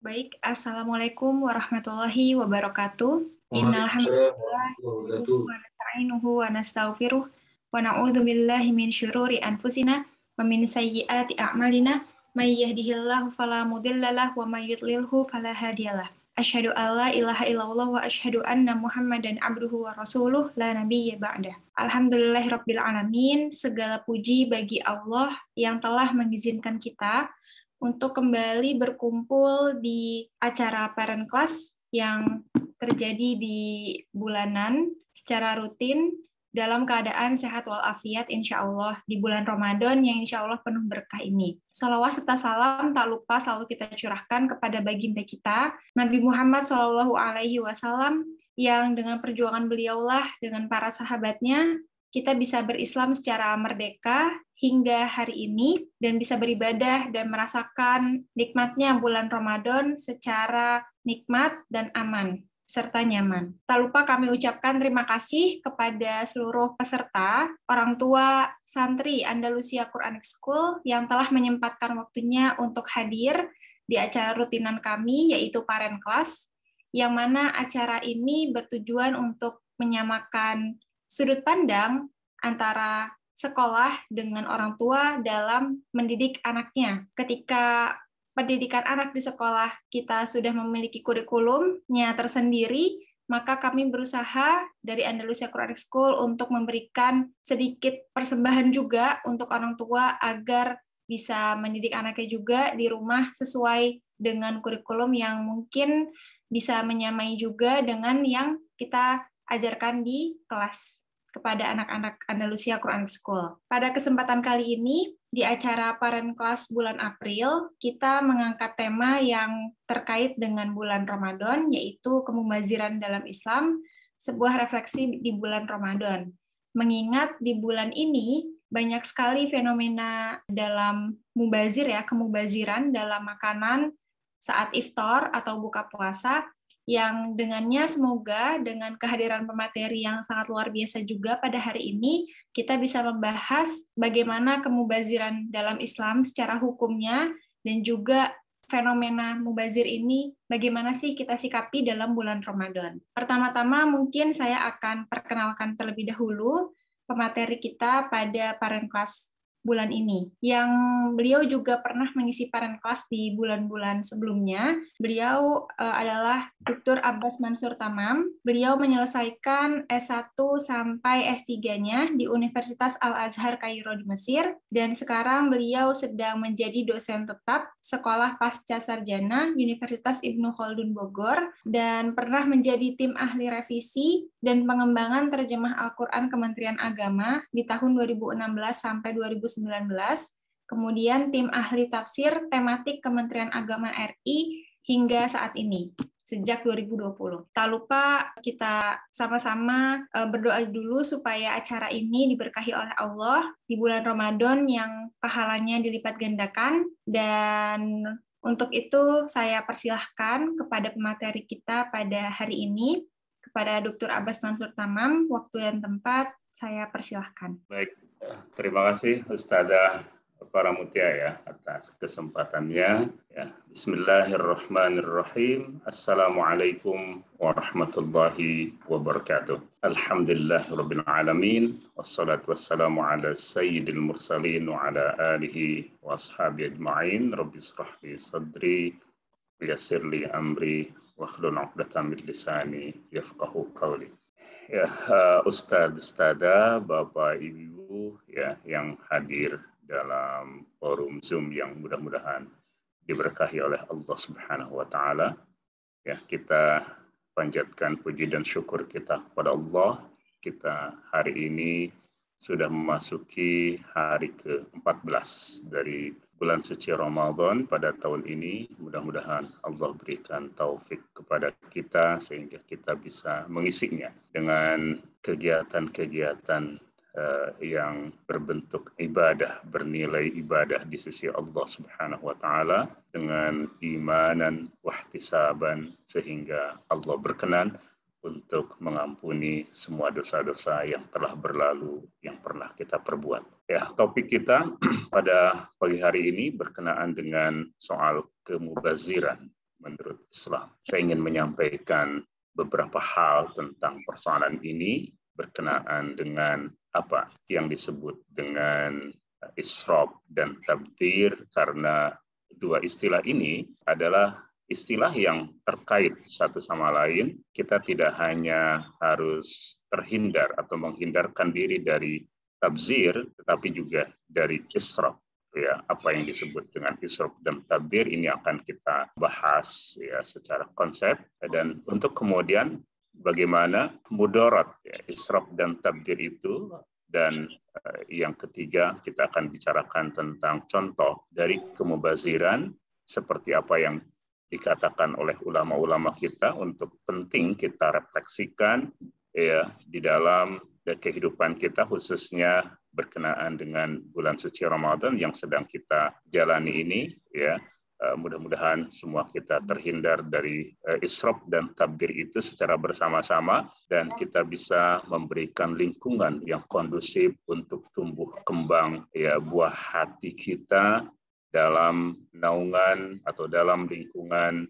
Baik, Assalamualaikum warahmatullahi wabarakatuh. Waalaikumsalam Innalhamdulillah warahmatullahi wa nasta'inuhu wa nastaghfiruh wa na'udzu billahi min syururi anfusina wa min sayyiati a'malina may yahdihillahu fala mudhillalah wa may yudlilhu fala hadiyalah. Asyhadu an la ilaha illallah wa asyhadu anna Muhammadan abduhu wa rasuluh la nabiyya ba'dah. Alhamdulillahirabbil alamin, segala puji bagi Allah yang telah mengizinkan kita untuk kembali berkumpul di acara parent class yang terjadi di bulanan secara rutin dalam keadaan sehat walafiat insya Allah di bulan Ramadan yang insya Allah penuh berkah ini. Salawat serta salam tak lupa selalu kita curahkan kepada baginda kita Nabi Muhammad SAW yang dengan perjuangan beliaulah dengan para sahabatnya kita bisa berislam secara merdeka hingga hari ini dan bisa beribadah dan merasakan nikmatnya bulan Ramadan secara nikmat dan aman serta nyaman. Tak lupa kami ucapkan terima kasih kepada seluruh peserta, orang tua santri Andalusia Quranic School yang telah menyempatkan waktunya untuk hadir di acara rutinan kami yaitu Parent Class, yang mana acara ini bertujuan untuk menyamakan sudut pandang antara sekolah dengan orang tua dalam mendidik anaknya. Ketika pendidikan anak di sekolah kita sudah memiliki kurikulumnya tersendiri, maka kami berusaha dari Andalusia Quranic School untuk memberikan sedikit persembahan juga untuk orang tua agar bisa mendidik anaknya juga di rumah sesuai dengan kurikulum yang mungkin bisa menyamai juga dengan yang kita ajarkan di kelas kepada anak-anak Andalusia Quranic School. Pada kesempatan kali ini, di acara Parent Class bulan April, kita mengangkat tema yang terkait dengan bulan Ramadan, yaitu kemubaziran dalam Islam, sebuah refleksi di bulan Ramadan. Mengingat di bulan ini, banyak sekali fenomena dalam mubazir ya, kemubaziran dalam makanan saat iftar atau buka puasa, yang dengannya semoga dengan kehadiran pemateri yang sangat luar biasa juga pada hari ini, kita bisa membahas bagaimana kemubaziran dalam Islam secara hukumnya, dan juga fenomena mubazir ini bagaimana sih kita sikapi dalam bulan Ramadan. Pertama-tama mungkin saya akan perkenalkan terlebih dahulu pemateri kita pada parent class bulan ini, yang beliau juga pernah mengisi parent class di bulan-bulan sebelumnya. Beliau adalah Dr. Abbas Mansur Tamam. Beliau menyelesaikan S1 sampai S3-nya di Universitas Al-Azhar Kairo di Mesir, dan sekarang beliau sedang menjadi dosen tetap Sekolah Pasca Sarjana Universitas Ibnu Khaldun Bogor, dan pernah menjadi tim ahli revisi dan pengembangan terjemah Al-Quran Kementerian Agama di tahun 2016 sampai 2019, kemudian tim ahli tafsir tematik Kementerian Agama RI hingga saat ini, sejak 2020. Tak lupa kita sama-sama berdoa dulu supaya acara ini diberkahi oleh Allah di bulan Ramadan yang pahalanya dilipat gandakan, dan untuk itu saya persilahkan kepada pemateri kita pada hari ini, kepada Dr. Abbas Mansur Tamam. Waktu dan tempat saya persilahkan. Baik, terima kasih Ustadzah Paramutia ya atas kesempatannya. Ya, Bismillahirrahmanirrahim. Assalamualaikum warahmatullahi wabarakatuh. Alhamdulillahirabbil alamin. Wassalatu wassalamu ala sayyidil mursalin wa ala alihi wa ashabihi ajma'in. Rabbi shrah li sadri wa yassir li amri wahlul 'uqdatam min lisani yafqahu qawli. Ya, Ustadz, Bapak, Ibu ya yang hadir dalam forum Zoom yang mudah-mudahan diberkahi oleh Allah Subhanahu wa taala. Ya, kita panjatkan puji dan syukur kita kepada Allah. Kita hari ini sudah memasuki hari ke-14 dari bulan suci Ramadan pada tahun ini. Mudah-mudahan Allah berikan taufik kepada kita sehingga kita bisa mengisinya dengan kegiatan-kegiatan yang berbentuk ibadah, bernilai ibadah di sisi Allah Subhanahu wa taala dengan imanan wahtisaban, sehingga Allah berkenan untuk mengampuni semua dosa-dosa yang telah berlalu, yang pernah kita perbuat. Ya, topik kita pada pagi hari ini berkenaan dengan soal kemubaziran. Islam. Saya ingin menyampaikan beberapa hal tentang persoalan ini berkenaan dengan apa yang disebut dengan israf dan tabdzir, karena dua istilah ini adalah istilah yang terkait satu sama lain. Kita tidak hanya harus terhindar atau menghindarkan diri dari tabdzir, tetapi juga dari israf. Ya, apa yang disebut dengan israf dan tabdzir ini akan kita bahas ya secara konsep, dan untuk kemudian bagaimana mudarat ya, israf dan tabdzir itu. Dan yang ketiga kita akan bicarakan tentang contoh dari kemubaziran seperti apa yang dikatakan oleh ulama-ulama kita untuk penting kita refleksikan ya di dalam kehidupan kita, khususnya berkenaan dengan bulan suci Ramadan yang sedang kita jalani ini ya. Mudah-mudahan semua kita terhindar dari israf dan tabdzir itu secara bersama-sama, dan kita bisa memberikan lingkungan yang kondusif untuk tumbuh kembang ya buah hati kita dalam naungan atau dalam lingkungan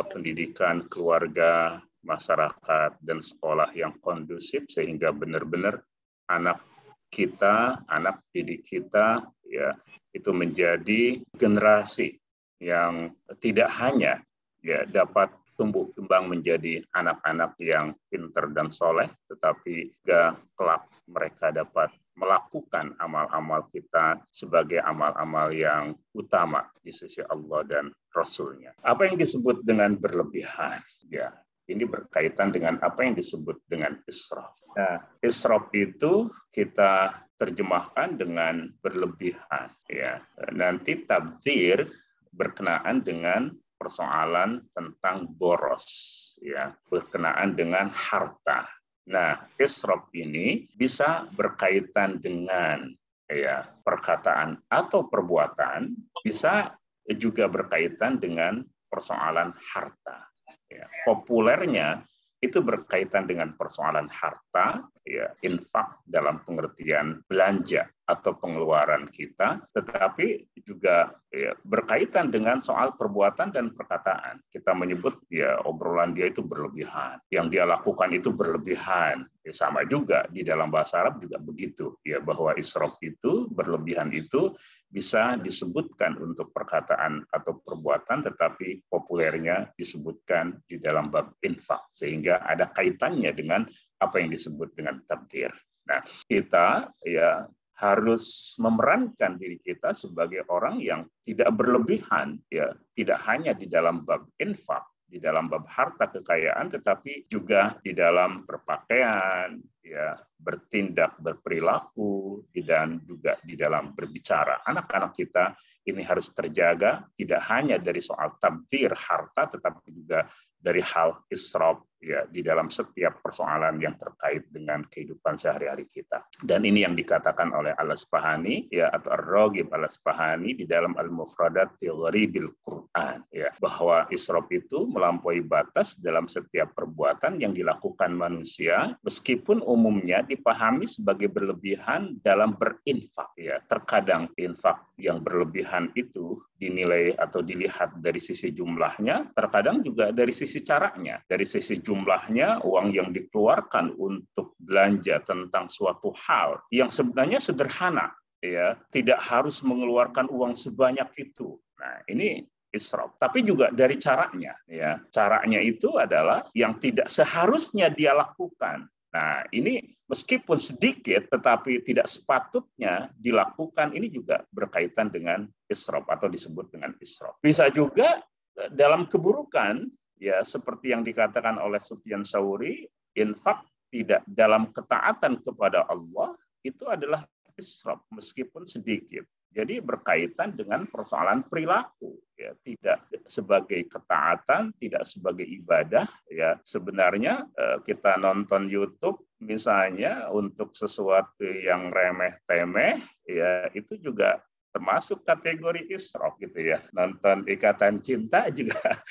pendidikan, keluarga, masyarakat, dan sekolah yang kondusif, sehingga benar-benar anak kita, anak didik kita ya itu menjadi generasi yang tidak hanya ya dapat tumbuh kembang menjadi anak-anak yang pintar dan soleh, tetapi juga kelak mereka dapat melakukan amal-amal kita sebagai amal-amal yang utama di sisi Allah dan Rasul-Nya. Apa yang disebut dengan berlebihan? Ya, ini berkaitan dengan apa yang disebut dengan israf. Nah, israf itu kita terjemahkan dengan berlebihan. Ya, nanti tabdzir berkenaan dengan persoalan tentang boros, ya, berkenaan dengan harta. Nah, israf ini bisa berkaitan dengan ya perkataan atau perbuatan, bisa juga berkaitan dengan persoalan harta. Ya, populernya itu berkaitan dengan persoalan harta, ya, infak dalam pengertian belanja atau pengeluaran kita, tetapi juga ya, berkaitan dengan soal perbuatan dan perkataan. Kita menyebut ya obrolan dia itu berlebihan, yang dia lakukan itu berlebihan. Ya, sama juga di dalam bahasa Arab juga begitu, ya, bahwa israf itu berlebihan itu bisa disebutkan untuk perkataan atau perbuatan, tetapi populernya disebutkan di dalam bab infak, sehingga ada kaitannya dengan apa yang disebut dengan tabdzir. Nah, kita ya harus memerankan diri kita sebagai orang yang tidak berlebihan, ya, tidak hanya di dalam bab infak, di dalam bab harta kekayaan, tetapi juga di dalam berpakaian, ya, bertindak, berperilaku, dan juga di dalam berbicara. Anak-anak kita ini harus terjaga, tidak hanya dari soal tabdzir harta, tetapi juga dari hal israf ya di dalam setiap persoalan yang terkait dengan kehidupan sehari-hari kita. Dan ini yang dikatakan oleh Al-Asbahani ya, atau Ar-Raghib Al-Asbahani di dalam Al-Mufradat fi Gharibil Quran ya, bahwa israf itu melampaui batas dalam setiap perbuatan yang dilakukan manusia, meskipun umumnya dipahami sebagai berlebihan dalam berinfak ya. Terkadang infak yang berlebihan itu dinilai atau dilihat dari sisi jumlahnya, terkadang juga dari sisi caranya. Dari sisi jumlahnya, uang yang dikeluarkan untuk belanja tentang suatu hal yang sebenarnya sederhana, ya, tidak harus mengeluarkan uang sebanyak itu. Nah, ini israf. Tapi juga dari caranya, ya. Caranya itu adalah yang tidak seharusnya dia lakukan. Nah, ini meskipun sedikit tetapi tidak sepatutnya dilakukan, ini juga berkaitan dengan israf atau disebut dengan israf. Bisa juga dalam keburukan, ya, seperti yang dikatakan oleh Sufyan Tsauri, infak tidak dalam ketaatan kepada Allah itu adalah israf meskipun sedikit. Jadi berkaitan dengan persoalan perilaku, ya, tidak sebagai ketaatan, tidak sebagai ibadah, ya. Sebenarnya kita nonton YouTube misalnya untuk sesuatu yang remeh-temeh, ya, itu juga termasuk kategori israf gitu ya. Nonton Ikatan Cinta juga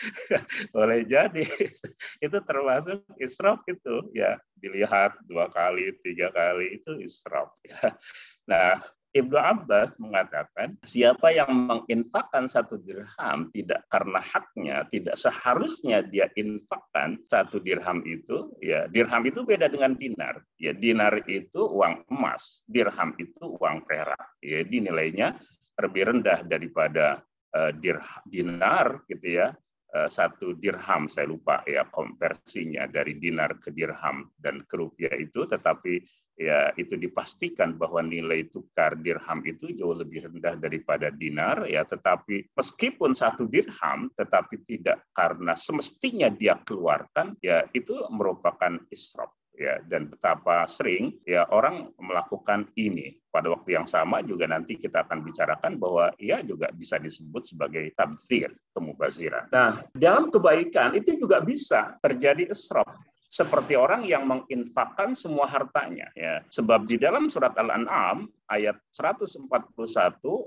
boleh jadi itu termasuk israf itu ya, dilihat 2 kali 3 kali itu israf ya. Nah, Ibnu Abbas mengatakan, siapa yang menginfakkan 1 dirham tidak karena haknya, tidak seharusnya dia infakkan 1 dirham itu, ya dirham itu beda dengan dinar. Ya dinar itu uang emas, dirham itu uang perak. Ya nilainya lebih rendah daripada dinar gitu ya. 1 dirham saya lupa ya konversinya dari dinar ke dirham dan ke rupiah itu, tetapi ya itu dipastikan bahwa nilai tukar dirham itu jauh lebih rendah daripada dinar ya, tetapi meskipun 1 dirham tetapi tidak karena semestinya dia keluarkan, ya itu merupakan israf. Ya, dan betapa sering ya orang melakukan ini. Pada waktu yang sama juga nanti kita akan bicarakan bahwa ia juga bisa disebut sebagai tabdzir, pemubaziran. Nah, dalam kebaikan itu juga bisa terjadi israf. Seperti orang yang menginfakkan semua hartanya. Ya. Sebab di dalam surat Al-An'am ayat 141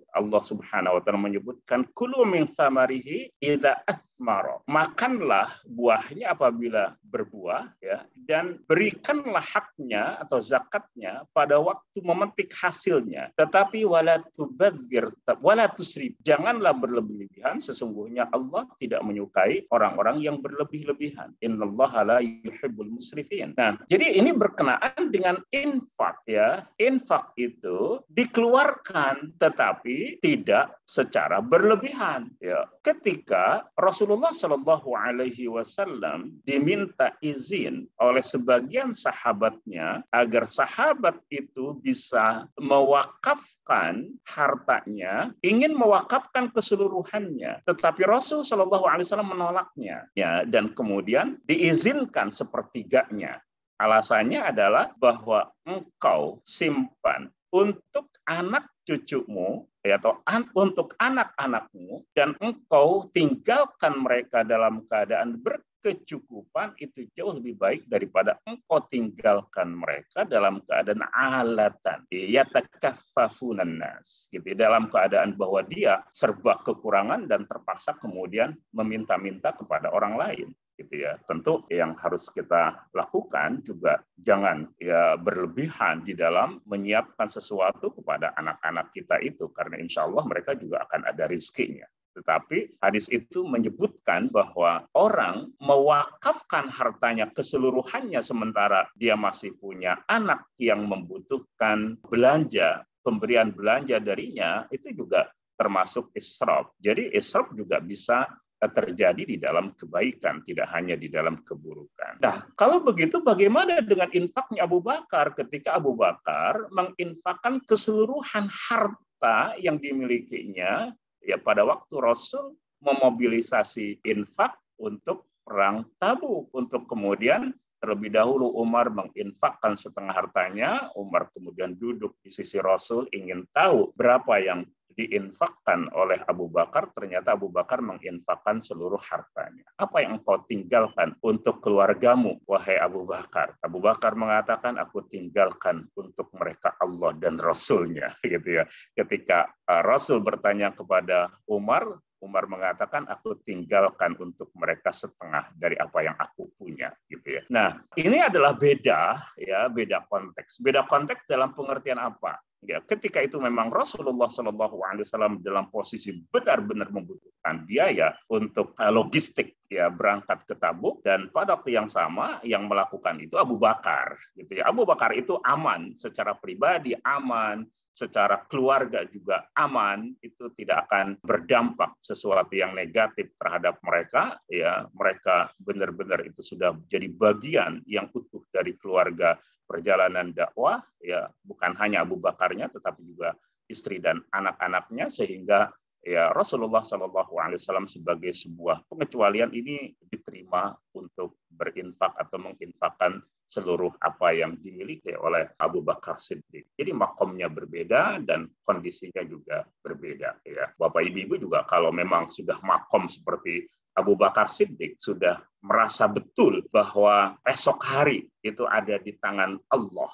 Allah Subhanahu wa taala menyebutkan kulu min thamarihi idza asmara. Makanlah buahnya apabila berbuah ya, dan berikanlah haknya atau zakatnya pada waktu memetik hasilnya. Tetapi wala tubadzir wala tusrif. Janganlah berlebih-lebihan, sesungguhnya Allah tidak menyukai orang-orang yang berlebih-lebihan. Innallaha la yuhibbul musrifin. Nah, jadi ini berkenaan dengan infak ya. Infak itu dikeluarkan tetapi tidak secara berlebihan ya. Ketika Rasulullah Shallallahu alaihi wasallam diminta izin oleh sebagian sahabatnya agar sahabat itu bisa mewakafkan hartanya, ingin mewakafkan keseluruhannya, tetapi Rasul Shallallahu alaihi wasallam menolaknya ya, dan kemudian diizinkan sepertiganya. Alasannya adalah bahwa engkau simpan untuk anak cucumu ya, atau untuk anak-anakmu, dan engkau tinggalkan mereka dalam keadaan berkecukupan, itu jauh lebih baik daripada engkau tinggalkan mereka dalam keadaan alatan yatakaffafunan nas gitu, dalam keadaan bahwa dia serba kekurangan dan terpaksa kemudian meminta-minta kepada orang lain. Gitu ya. Tentu yang harus kita lakukan juga jangan ya berlebihan di dalam menyiapkan sesuatu kepada anak-anak kita itu, karena insya Allah mereka juga akan ada rizkinya. Tetapi hadis itu menyebutkan bahwa orang mewakafkan hartanya keseluruhannya sementara dia masih punya anak yang membutuhkan belanja, pemberian belanja darinya, itu juga termasuk israf. Jadi israf juga bisa terjadi di dalam kebaikan, tidak hanya di dalam keburukan. Nah, kalau begitu bagaimana dengan infaknya Abu Bakar ketika Abu Bakar menginfakkan keseluruhan harta yang dimilikinya ya pada waktu Rasul memobilisasi infak untuk perang Tabuk, untuk kemudian terlebih dahulu Umar menginfakkan setengah hartanya, Umar kemudian duduk di sisi Rasul ingin tahu berapa yang diinfakkan oleh Abu Bakar, ternyata Abu Bakar menginfakkan seluruh hartanya. Apa yang engkau tinggalkan untuk keluargamu, wahai Abu Bakar? Abu Bakar mengatakan, aku tinggalkan untuk mereka Allah dan Rasul-Nya. Gitu ya. Ketika Rasul bertanya kepada Umar, Umar mengatakan, aku tinggalkan untuk mereka setengah dari apa yang aku punya, gitu ya. Nah, ini adalah beda, ya, beda konteks. Beda konteks dalam pengertian apa? Ya, ketika itu memang Rasulullah Shallallahu alaihi wasallam dalam posisi benar-benar membutuhkan biaya untuk logistik ya berangkat ke Tabuk, dan pada waktu yang sama yang melakukan itu Abu Bakar, gitu ya. Abu Bakar itu aman secara pribadi, aman secara keluarga juga aman, itu tidak akan berdampak sesuatu yang negatif terhadap mereka ya. Mereka benar-benar itu sudah jadi bagian yang utuh dari keluarga perjalanan dakwah ya, bukan hanya Abu Bakarnya tetapi juga istri dan anak-anaknya, sehingga ya Rasulullah SAW sebagai sebuah pengecualian ini diterima untuk berinfak atau menginfakkan seluruh apa yang dimiliki oleh Abu Bakar Siddiq. Jadi makomnya berbeda dan kondisinya juga berbeda ya. Bapak Ibu juga kalau memang sudah makom seperti Abu Bakar Siddiq, sudah merasa betul bahwa esok hari itu ada di tangan Allah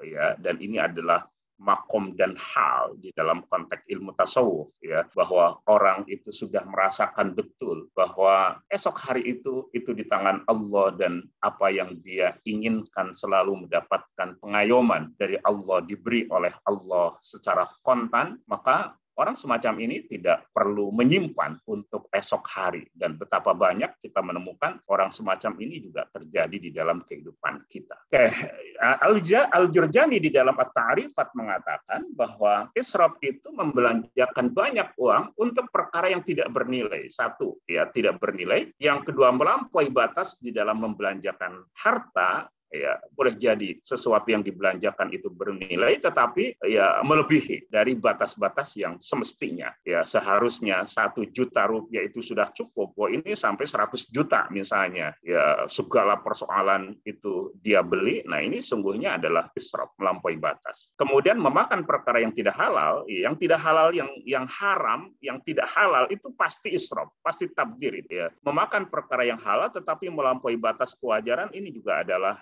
ya, dan ini adalah makom dan hal di dalam konteks ilmu tasawuf, ya, bahwa orang itu sudah merasakan betul bahwa esok hari itu di tangan Allah, dan apa yang dia inginkan selalu mendapatkan pengayoman dari Allah, diberi oleh Allah secara kontan, maka orang semacam ini tidak perlu menyimpan untuk esok hari. Dan betapa banyak kita menemukan orang semacam ini juga terjadi di dalam kehidupan kita. Al-Jurjani di dalam At-Ta'rifat mengatakan bahwa israf itu membelanjakan banyak uang untuk perkara yang tidak bernilai. Satu, ya, tidak bernilai. Yang kedua, melampaui batas di dalam membelanjakan harta. Ya, boleh jadi sesuatu yang dibelanjakan itu bernilai, tetapi ya melebihi dari batas-batas yang semestinya. Ya, seharusnya 1 juta rupiah itu sudah cukup. Wah, ini sampai 100 juta misalnya. Ya, segala persoalan itu dia beli. Nah, ini sungguhnya adalah israf, melampaui batas. Kemudian memakan perkara yang tidak halal, yang haram, yang tidak halal itu pasti israf, pasti tabdzir itu, ya. Memakan perkara yang halal tetapi melampaui batas kewajaran, ini juga adalah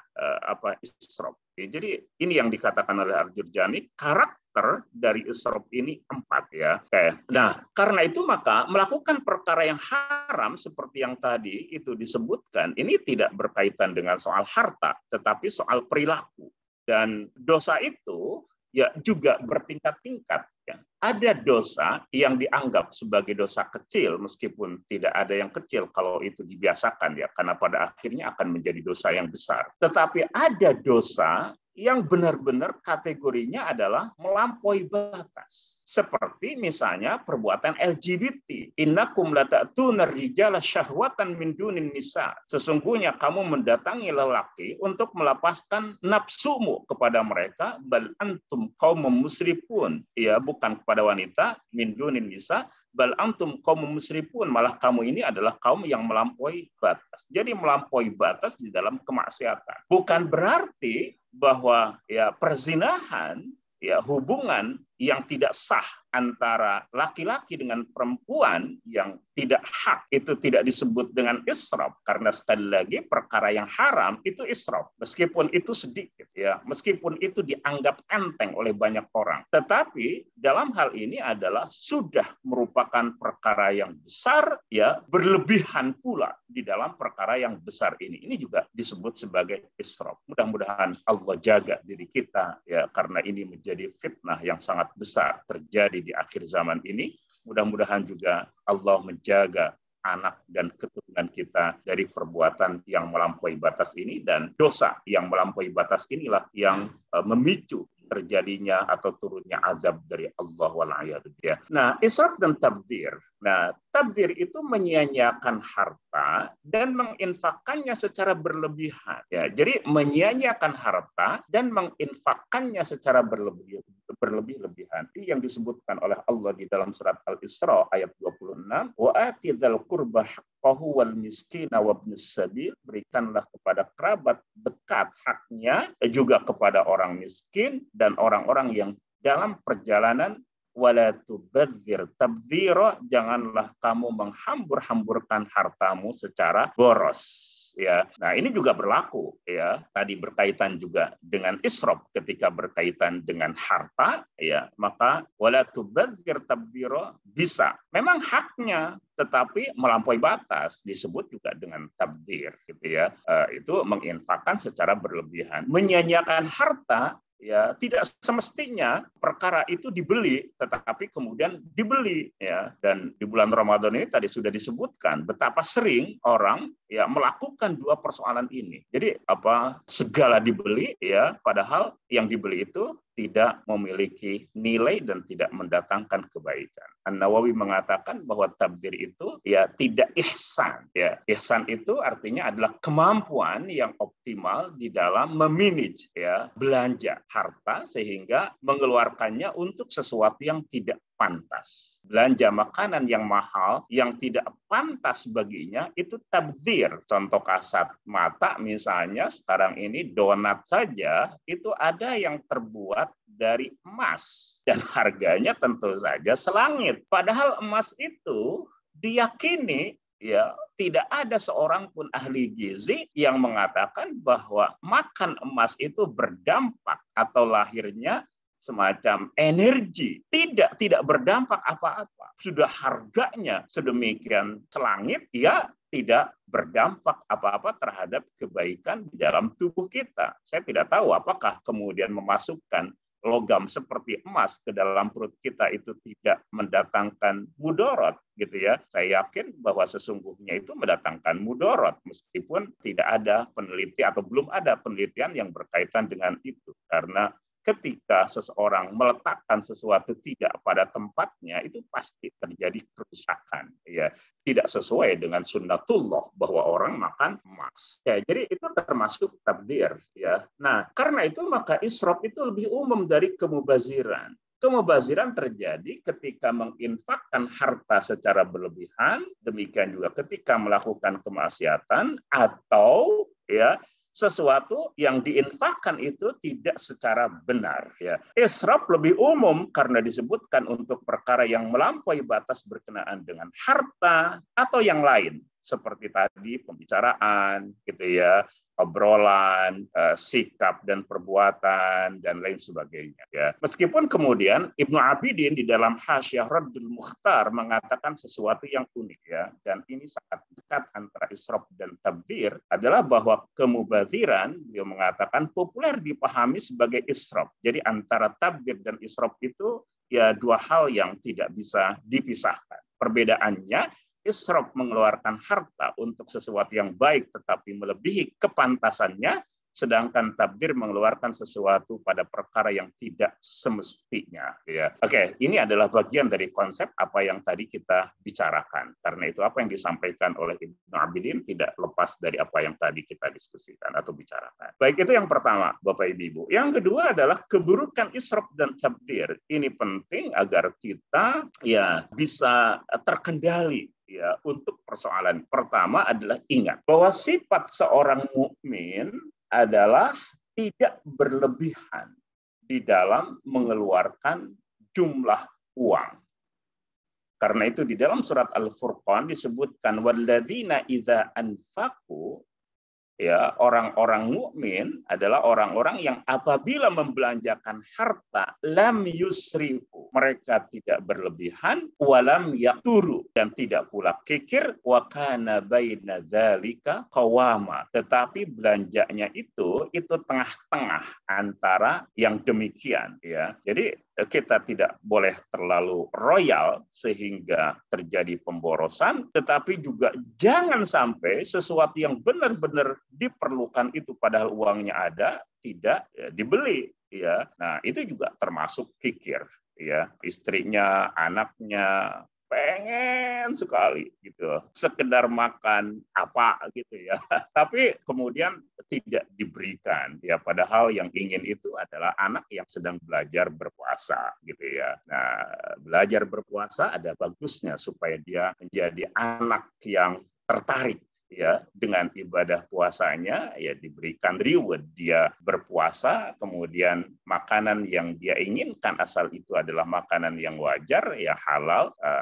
israf. Jadi ini yang dikatakan oleh Al-Jurjani, karakter dari israf ini 4, ya. Nah, karena itu maka melakukan perkara yang haram seperti yang tadi itu disebutkan, ini tidak berkaitan dengan soal harta, tetapi soal perilaku. Dan dosa itu ya juga bertingkat-tingkat. Ya. Ada dosa yang dianggap sebagai dosa kecil, meskipun tidak ada yang kecil kalau itu dibiasakan, ya, karena pada akhirnya akan menjadi dosa yang besar. Tetapi ada dosa yang benar-benar kategorinya adalah melampaui batas. Seperti misalnya perbuatan LGBT. Innakum lata'tunar rijala syahwatan min dunin nisa. Sesungguhnya kamu mendatangi lelaki untuk melepaskan nafsumu kepada mereka. Bal antum qaumum musrifun. Ya, bukan kepada wanita, min dunin nisa. Bal antum qaumum musrifun. Malah kamu ini adalah kaum yang melampaui batas. Jadi melampaui batas di dalam kemaksiatan. Bukan berarti bahwa ya perzinahan, ya hubungan yang tidak sah antara laki-laki dengan perempuan yang tidak hak itu tidak disebut dengan israf, karena sekali lagi perkara yang haram itu israf, meskipun itu sedikit, ya, meskipun itu dianggap enteng oleh banyak orang, tetapi dalam hal ini adalah sudah merupakan perkara yang besar, ya, berlebihan pula di dalam perkara yang besar ini juga disebut sebagai israf. Mudah-mudahan Allah jaga diri kita, ya, karena ini menjadi fitnah yang sangat besar terjadi di akhir zaman ini. Mudah-mudahan juga Allah menjaga anak dan keturunan kita dari perbuatan yang melampaui batas ini, dan dosa yang melampaui batas inilah yang memicu terjadinya atau turunnya azab dari Allah wal'iyadu billah. Nah, israf dan tabdzir. Nah, tabdzir itu menyia-nyiakan harta dan menginfakkannya secara berlebihan. Ya, jadi menyia-nyiakan harta dan menginfakkannya secara berlebih-lebihan. Ini yang disebutkan oleh Allah di dalam surat Al-Isra ayat 26. Wa atidzal qurba haqqahu wal miskina wabnis sabil. Berikanlah kepada kerabat dekat haknya, juga kepada orang miskin dan orang-orang yang dalam perjalanan. Wala tubadzir tabdzira, janganlah kamu menghambur-hamburkan hartamu secara boros. Ya, nah ini juga berlaku, ya, tadi berkaitan juga dengan israf ketika berkaitan dengan harta, ya, maka wala tubadzir tabdzira bisa memang haknya, tetapi melampaui batas disebut juga dengan tabdzir, gitu ya. Itu menginfakkan secara berlebihan, menyia-nyiakan harta. Ya, tidak semestinya perkara itu dibeli, tetapi kemudian dibeli, ya. Dan di bulan Ramadan ini tadi sudah disebutkan betapa sering orang, ya, melakukan dua persoalan ini. Jadi segala dibeli, ya, padahal yang dibeli itu tidak memiliki nilai dan tidak mendatangkan kebaikan. An-Nawawi mengatakan bahwa tabdzir itu ya tidak ihsan. Ya, ihsan itu artinya adalah kemampuan yang optimal di dalam memanage, ya, belanja harta sehingga mengeluarkannya untuk sesuatu yang tidak pantas. Belanja makanan yang mahal yang tidak pantas baginya itu tabdzir. Contoh kasat mata misalnya sekarang ini donat saja itu ada yang terbuat dari emas dan harganya tentu saja selangit. Padahal emas itu diyakini, ya, tidak ada seorang pun ahli gizi yang mengatakan bahwa makan emas itu berdampak atau lahirnya semacam energi, tidak berdampak apa-apa. Sudah harganya sedemikian selangit, ya tidak berdampak apa-apa terhadap kebaikan di dalam tubuh kita. Saya tidak tahu apakah kemudian memasukkan logam seperti emas ke dalam perut kita itu tidak mendatangkan mudorot, gitu ya. Saya yakin bahwa sesungguhnya itu mendatangkan mudorot, meskipun tidak ada peneliti atau belum ada penelitian yang berkaitan dengan itu. Karena ketika seseorang meletakkan sesuatu tidak pada tempatnya, itu pasti terjadi kerusakan, ya. Tidak sesuai dengan sunnatullah bahwa orang makan emas. Ya, jadi itu termasuk tabdir, ya. Nah, karena itu maka israf itu lebih umum dari kemubaziran. Kemubaziran terjadi ketika menginfakkan harta secara berlebihan, demikian juga ketika melakukan kemaksiatan atau ya sesuatu yang diinfakkan itu tidak secara benar. Ya. Israf lebih umum karena disebutkan untuk perkara yang melampaui batas berkenaan dengan harta atau yang lain. Seperti tadi pembicaraan, gitu ya, obrolan, sikap dan perbuatan dan lain sebagainya. Ya. Meskipun kemudian Ibnu Abidin di dalam Hasyiah Raddul Mukhtar mengatakan sesuatu yang unik, ya, dan ini sangat dekat antara israf dan tabdir adalah bahwa kemubaziran dia mengatakan populer dipahami sebagai israf. Jadi antara tabdir dan israf itu ya dua hal yang tidak bisa dipisahkan. Perbedaannya, israf mengeluarkan harta untuk sesuatu yang baik tetapi melebihi kepantasannya, sedangkan tabdir mengeluarkan sesuatu pada perkara yang tidak semestinya. Ya. Oke, ini adalah bagian dari konsep apa yang tadi kita bicarakan. Karena itu apa yang disampaikan oleh Ibnu Abidin tidak lepas dari apa yang tadi kita diskusikan atau bicarakan. Baik, itu yang pertama, Bapak Ibu. Yang kedua adalah keburukan israf dan tabdir. Ini penting agar kita ya bisa terkendali. Ya, untuk persoalan pertama adalah ingat bahwa sifat seorang mukmin adalah tidak berlebihan di dalam mengeluarkan jumlah uang. Karena itu di dalam surat Al-Furqan disebutkan walladzina idza anfaqu, ya, orang-orang mukmin adalah orang-orang yang apabila membelanjakan harta lam yusrifu, mereka tidak berlebihan, walam yaqturu, dan tidak pula kikir, wa kana baina dzalika qawama, tetapi belanjanya itu tengah-tengah antara yang demikian, ya. Jadi kita tidak boleh terlalu royal sehingga terjadi pemborosan, tetapi juga jangan sampai sesuatu yang benar-benar diperlukan itu padahal uangnya ada tidak dibeli, ya. Nah, itu juga termasuk kikir, ya. Istrinya, anaknya pengen sekali gitu, sekedar makan apa gitu ya, tapi kemudian tidak diberikan, ya, padahal yang ingin itu adalah anak yang sedang belajar berpuasa gitu ya. Nah, belajar berpuasa ada bagusnya supaya dia menjadi anak yang tertarik, ya, dengan ibadah puasanya, ya, diberikan reward, dia berpuasa, kemudian makanan yang dia inginkan asal itu adalah makanan yang wajar, ya,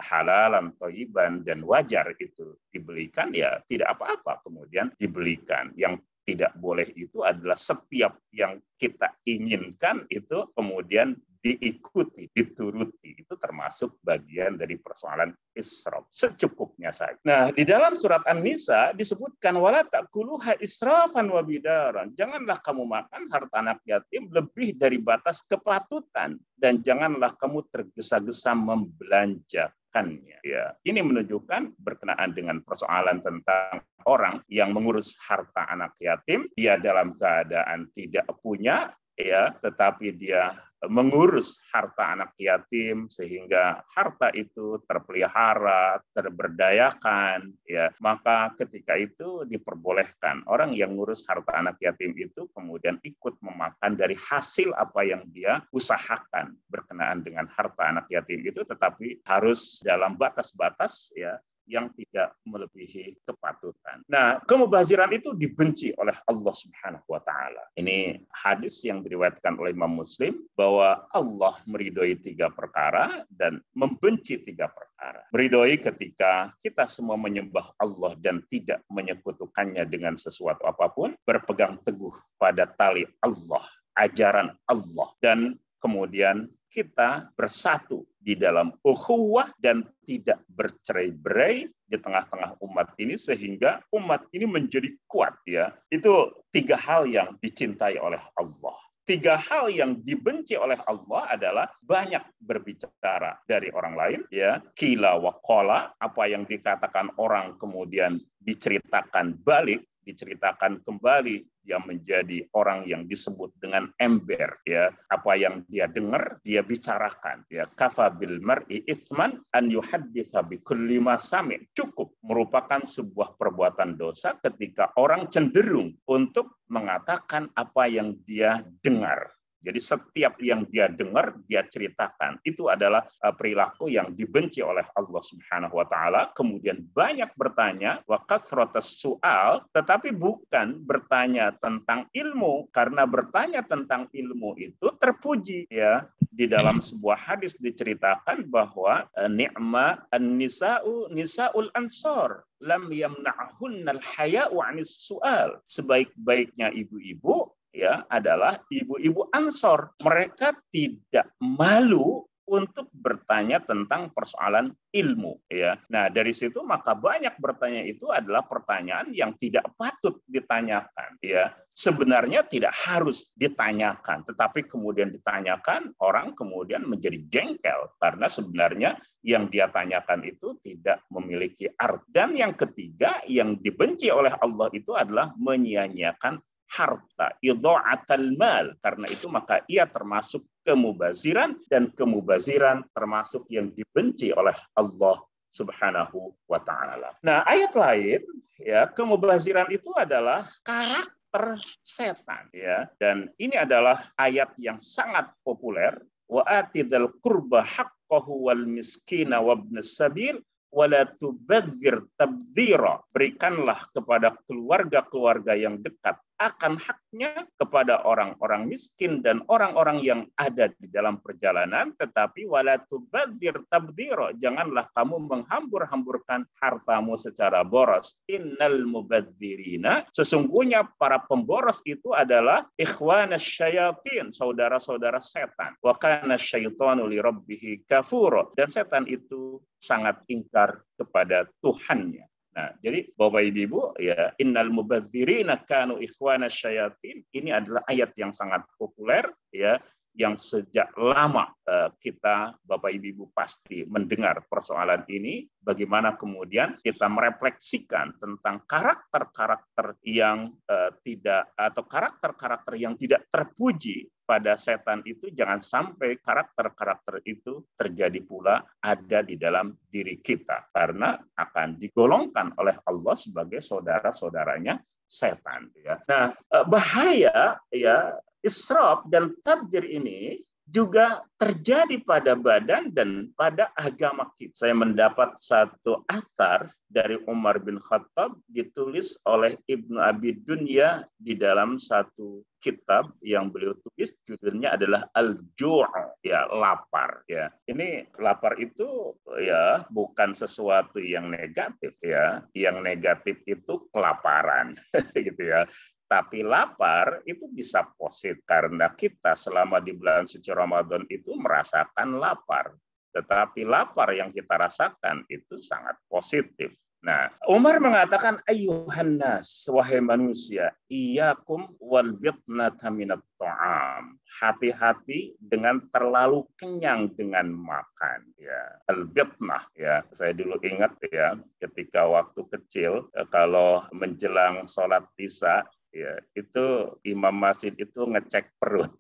halalan thayyiban dan wajar itu dibelikan, ya tidak apa-apa kemudian dibelikan. Yang tidak boleh itu adalah setiap yang kita inginkan itu kemudian diikuti, dituruti. Itu termasuk bagian dari persoalan israf. Secukupnya saja. Nah, di dalam surat An-Nisa disebutkan wala ta'kuluha israfan wa bidaran. Janganlah kamu makan harta anak yatim lebih dari batas kepatutan, dan janganlah kamu tergesa-gesa membelanjakannya. Ya, ini menunjukkan berkenaan dengan persoalan tentang orang yang mengurus harta anak yatim, dia dalam keadaan tidak punya, ya, tetapi dia mengurus harta anak yatim sehingga harta itu terpelihara, terberdayakan, ya, maka ketika itu diperbolehkan orang yang mengurus harta anak yatim itu kemudian ikut memakan dari hasil apa yang dia usahakan berkenaan dengan harta anak yatim itu, tetapi harus dalam batas-batas, ya, yang tidak melebihi kepatutan. Nah, kemubaziran itu dibenci oleh Allah Subhanahu wa taala. Ini hadis yang diriwayatkan oleh Imam Muslim bahwa Allah meridhoi 3 perkara dan membenci 3 perkara. Meridhoi ketika kita semua menyembah Allah dan tidak menyekutukannya dengan sesuatu apapun, berpegang teguh pada tali Allah, ajaran Allah, dan kemudian kita bersatu di dalam ukhuwah dan tidak bercerai-berai di tengah-tengah umat ini sehingga umat ini menjadi kuat ya. Itu 3 hal yang dicintai oleh Allah. 3 hal yang dibenci oleh Allah adalah banyak berbicara dari orang lain, ya, qila wa qala, apa yang dikatakan orang kemudian diceritakan balik, diceritakan kembali, dia menjadi orang yang disebut dengan ember, ya, apa yang dia dengar dia bicarakan, ya, kafa bil mar'i itsman an yuhadditsa bi kulli ma sami', cukup merupakan sebuah perbuatan dosa ketika orang cenderung untuk mengatakan apa yang dia dengar. Jadi setiap yang dia dengar, dia ceritakan. Itu adalah perilaku yang dibenci oleh Allah Subhanahu wa taala. Kemudian banyak bertanya, wa kathratus su'al, tetapi bukan bertanya tentang ilmu, karena bertanya tentang ilmu itu terpuji, ya. Di dalam sebuah hadis diceritakan bahwa ni'ma an-nisa'u nisa'ul ansor lam yamna'hunnal haya'u 'anis su'al. Sebaik-baiknya ibu-ibu ya adalah ibu-ibu Ansor. Mereka tidak malu untuk bertanya tentang persoalan ilmu, ya. Nah, dari situ maka banyak bertanya itu adalah pertanyaan yang tidak patut ditanyakan, ya. Sebenarnya tidak harus ditanyakan, tetapi kemudian ditanyakan, orang kemudian menjadi jengkel karena sebenarnya yang dia tanyakan itu tidak memiliki arti. Dan yang ketiga yang dibenci oleh Allah itu adalah menyia-nyiakan harta, idha'atal mal. Karena itu maka ia termasuk kemubaziran, dan kemubaziran termasuk yang dibenci oleh Allah Subhanahu wa taala. Nah, ayat lain ya, kemubaziran itu adalah karakter setan, ya. Dan ini adalah ayat yang sangat populer, wa atidal qurba haqqahu wal miskina wabnas sabil wala tubadzir tabdzira. Berikanlah kepada keluarga-keluarga yang dekat akan haknya kepada orang-orang miskin dan orang-orang yang ada di dalam perjalanan, tetapi wala tubadzir tabdzira, janganlah kamu menghambur-hamburkan hartamu secara boros. Innal mubadzirina, sesungguhnya para pemboros itu adalah ikhwanas syayatin, saudara-saudara setan. Wa kana syaitanu li rabbih kafura, dan setan itu sangat ingkar kepada Tuhannya. Nah, jadi Bapak Ibu, ya, innal mubadzirina kanu ikhwana syayatin, ini adalah ayat yang sangat populer, ya, yang sejak lama kita Bapak Ibu pasti mendengar persoalan ini, bagaimana kemudian kita merefleksikan tentang karakter-karakter yang tidak, atau karakter-karakter yang tidak terpuji pada setan itu, jangan sampai karakter-karakter itu terjadi pula ada di dalam diri kita, karena akan digolongkan oleh Allah sebagai saudara-saudaranya setan, ya. Nah, bahaya ya israf dan tabdzir ini juga terjadi pada badan dan pada agama kita. Saya mendapat satu athar dari Umar bin Khattab ditulis oleh Ibnu Abi Dunya di dalam satu kitab yang beliau tulis, judulnya adalah Al-Ju', ya, lapar, ya. Ini lapar itu ya bukan sesuatu yang negatif, ya. Yang negatif itu kelaparan gitu ya. Tapi lapar itu bisa positif karena kita selama di bulan suci Ramadan itu merasakan lapar. Tetapi lapar yang kita rasakan itu sangat positif. Nah, Umar mengatakan, ayyuhan nas, wahai manusia, iyyakum wal bitnata minat ta'am. Hati-hati dengan terlalu kenyang dengan makan, ya. Al-bitnah, ya. Saya dulu ingat ya, ketika waktu kecil kalau menjelang sholat isya, ya, itu imam masjid itu ngecek perut.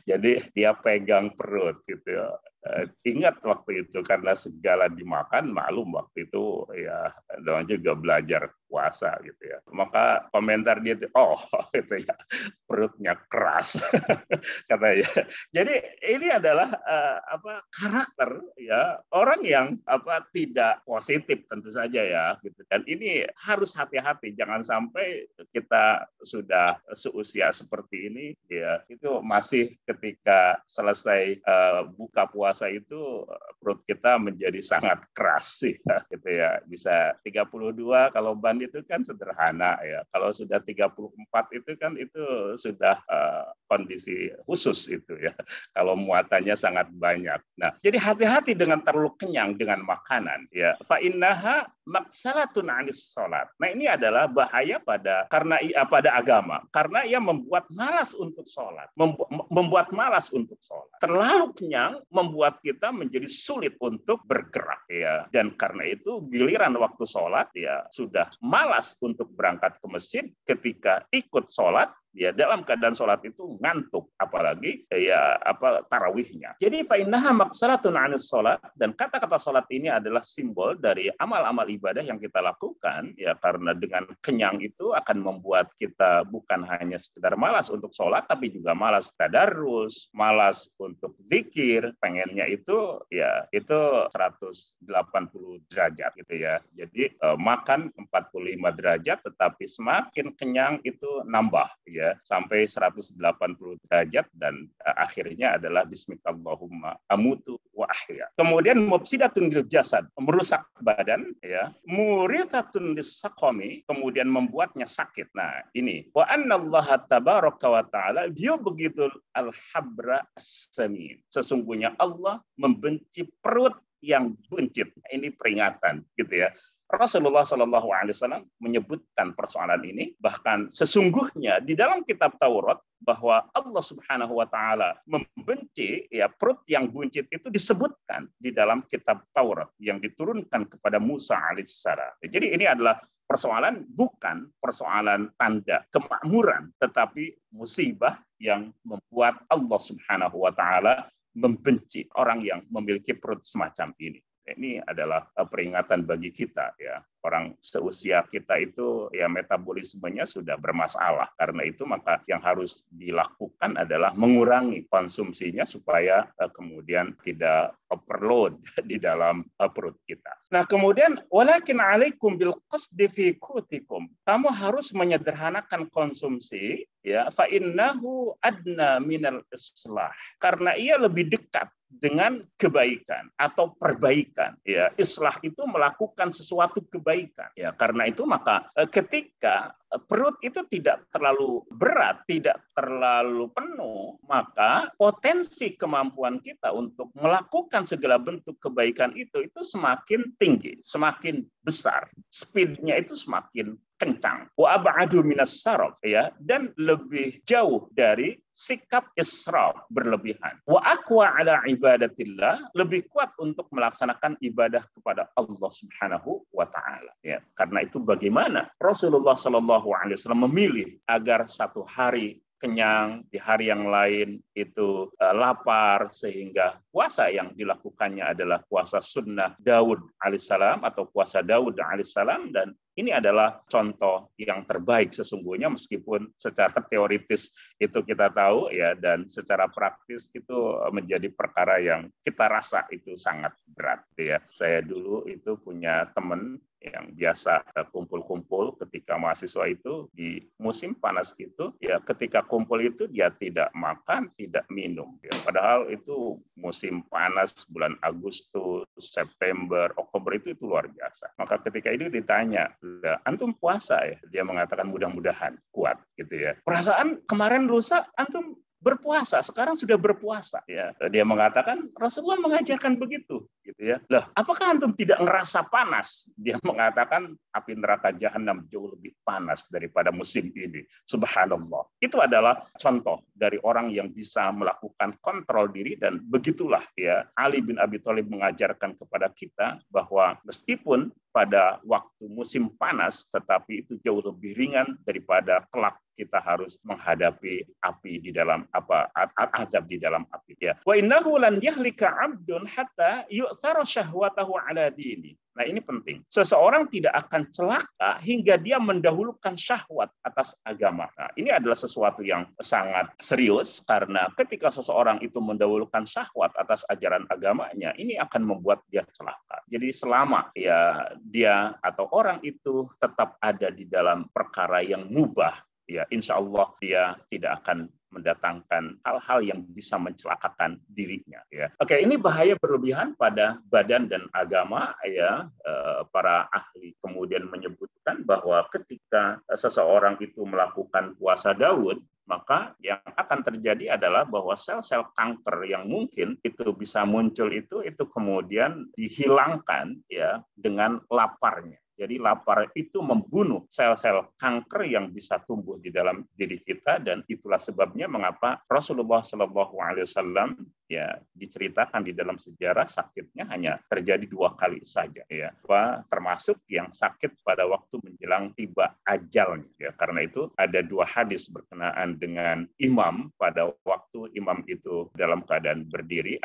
jadi dia pegang perut gitu ya. Ingat waktu itu karena segala dimakan, maklum waktu itu ya doang juga belajar puasa gitu ya. Maka komentar dia itu, oh itu ya perutnya keras katanya. Jadi ini adalah karakter ya orang yang tidak positif tentu saja ya gitu. Dan ini harus hati-hati, jangan sampai kita sudah seusia seperti ini ya itu masih ketika selesai buka puasa itu perut kita menjadi sangat keras sih ya, gitu ya. Bisa 32 kalau Bani tahun itu kan sederhana ya. Kalau sudah 34 itu kan itu sudah kondisi khusus itu ya. Kalau muatannya sangat banyak. Nah, jadi hati-hati dengan terlalu kenyang dengan makanan ya. Fa innaha maksalatun 'anis shalat. Nah, ini adalah bahaya pada agama karena ia membuat malas untuk sholat, membuat malas untuk sholat. Terlalu kenyang membuat kita menjadi sulit untuk bergerak ya. Dan karena itu giliran waktu sholat ya sudah malas untuk berangkat ke masjid, ketika ikut sholat ya dalam keadaan sholat itu ngantuk, apalagi tarawihnya. Jadi fa innaha maqsaratun 'anis sholat, dan kata-kata sholat ini adalah simbol dari amal-amal ibadah yang kita lakukan ya, karena dengan kenyang itu akan membuat kita bukan hanya sekedar malas untuk sholat, tapi juga malas tadarus, malas untuk zikir, pengennya itu ya itu 180 derajat gitu ya. Jadi makan 45 derajat, tetapi semakin kenyang itu nambah ya sampai 180 derajat, dan akhirnya adalah bismillahirrahmanirrahim amutu wa ahya. Kemudian mufsidatun lil jasad, merusak badan ya, murithatun lis-saqami, kemudian membuatnya sakit. Nah, ini wa annallaha tabaraka wa taala yubghidul al-habra as-samin. Sesungguhnya Allah membenci perut yang buncit. Ini peringatan gitu ya. Rasulullah Shallallahu Alaihi Wasallam menyebutkan persoalan ini, bahkan sesungguhnya di dalam kitab Taurat bahwa Allah Subhanahu Wa Taala membenci ya perut yang buncit, itu disebutkan di dalam kitab Taurat yang diturunkan kepada Musa alaihissalam. Jadi ini adalah persoalan, bukan persoalan tanda kemakmuran, tetapi musibah yang membuat Allah Subhanahu Wa Taala membenci orang yang memiliki perut semacam ini. Ini adalah peringatan bagi kita ya. Orang seusia kita itu ya metabolismenya sudah bermasalah. Karena itu maka yang harus dilakukan adalah mengurangi konsumsinya supaya kemudian tidak overload di dalam perut kita. Nah, kemudian walakin alaikum bil qasdi fi qutikum. Kamu harus menyederhanakan konsumsi ya, fa innahu adna minal islah. Karena ia lebih dekat dengan kebaikan atau perbaikan ya. Islah itu melakukan sesuatu kebaikan ya. Karena itu maka ketika perut itu tidak terlalu berat, tidak terlalu penuh, maka potensi kemampuan kita untuk melakukan segala bentuk kebaikan itu semakin tinggi, semakin besar, speednya itu semakin kencang. Wa ab'adu minas saraf ya, dan lebih jauh dari sikap israf, berlebihan. Wa aqwa ala ibadatillah, lebih kuat untuk melaksanakan ibadah kepada Allah Subhanahu wa taala ya. Karena itu bagaimana Rasulullah Shallallahu Alaihi Wasallam memilih agar satu hari kenyang, di hari yang lain itu lapar, sehingga puasa yang dilakukannya adalah puasa sunnah Daud alaihissalam atau puasa Daud alaihissalam. Dan ini adalah contoh yang terbaik sesungguhnya, meskipun secara teoritis itu kita tahu ya, dan secara praktis itu menjadi perkara yang kita rasa itu sangat berat ya. Saya dulu itu punya teman yang biasa kumpul-kumpul ketika mahasiswa itu di musim panas itu ya, ketika kumpul itu dia tidak makan, tidak minum ya. Padahal itu musim panas bulan Agustus, September, Oktober itu luar biasa. Maka ketika itu ditanya, antum puasa ya? Dia mengatakan mudah-mudahan kuat gitu ya. Perasaan kemarin lusa antum berpuasa, sekarang sudah berpuasa ya. Dia mengatakan Rasulullah mengajarkan begitu gitu ya. Lah, apakah antum tidak ngerasa panas? Dia mengatakan api neraka jahanam jauh lebih panas daripada musim ini. Subhanallah. Itu adalah contoh dari orang yang bisa melakukan kontrol diri, dan begitulah ya Ali bin Abi Thalib mengajarkan kepada kita bahwa meskipun pada waktu musim panas, tetapi itu jauh lebih ringan daripada kelak kita harus menghadapi api di dalam azab di dalam api ya. Wa innahu lan yahlika 'abdun hatta yu'thara syahwatahu 'ala dini. Nah, ini penting. Seseorang tidak akan celaka hingga dia mendahulukan syahwat atas agama. Nah, ini adalah sesuatu yang sangat serius, karena ketika seseorang itu mendahulukan syahwat atas ajaran agamanya, ini akan membuat dia celaka. Jadi selama ya dia atau orang itu tetap ada di dalam perkara yang mubah, ya insya Allah dia tidak akan mendatangkan hal-hal yang bisa mencelakakan dirinya. Ya. Oke, ini bahaya berlebihan pada badan dan agama. Ya, para ahli kemudian menyebutkan bahwa ketika seseorang itu melakukan puasa Daud, maka yang akan terjadi adalah bahwa sel-sel kanker yang mungkin itu bisa muncul itu kemudian dihilangkan ya dengan laparnya. Jadi lapar itu membunuh sel-sel kanker yang bisa tumbuh di dalam diri kita, dan itulah sebabnya mengapa Rasulullah SAW ya diceritakan di dalam sejarah sakitnya hanya terjadi 2 kali saja ya, termasuk yang sakit pada waktu menjelang tiba ajalnya ya. Karena itu ada 2 hadis berkenaan dengan imam pada waktu imam itu dalam keadaan berdiri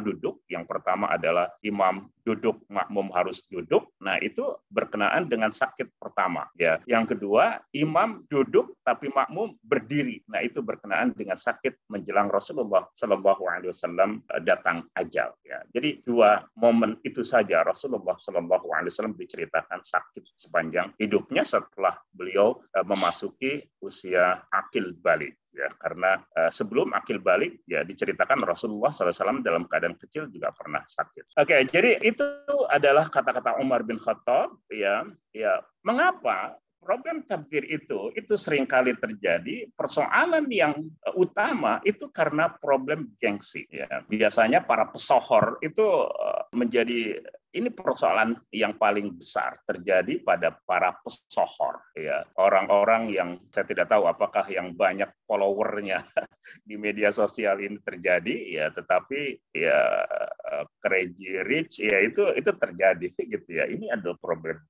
duduk. Yang pertama adalah imam duduk, makmum harus duduk. Nah, itu berkenaan dengan sakit pertama ya. Yang kedua, imam duduk tapi makmum berdiri. Nah, itu berkenaan dengan sakit menjelang Rasulullah SAW datang ajal ya. Jadi 2 momen itu saja Rasulullah SAW diceritakan sakit sepanjang hidupnya setelah beliau memasuki usia akil balik. Ya, karena sebelum akil balik ya diceritakan Rasulullah SAW dalam keadaan kecil juga pernah sakit. Oke, jadi itu adalah kata-kata Umar bin Khattab ya. Mengapa problem tabdzir itu seringkali terjadi? Persoalan yang utama itu karena problem gengsi ya. Biasanya para pesohor itu menjadi ini persoalan yang paling besar terjadi pada para pesohor ya. Orang-orang yang saya tidak tahu apakah yang banyak followernya di media sosial ini terjadi ya, tetapi ya crazy rich ya itu terjadi gitu ya. Ini adalah problem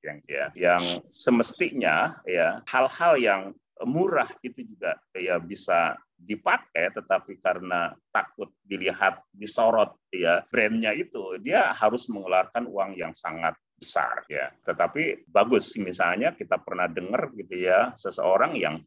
yang semestinya ya hal-hal yang murah itu juga ya bisa dipakai, tetapi karena takut dilihat disorot ya brandnya itu, dia harus mengeluarkan uang yang sangat besar ya. Tetapi bagus misalnya kita pernah dengar gitu ya, seseorang yang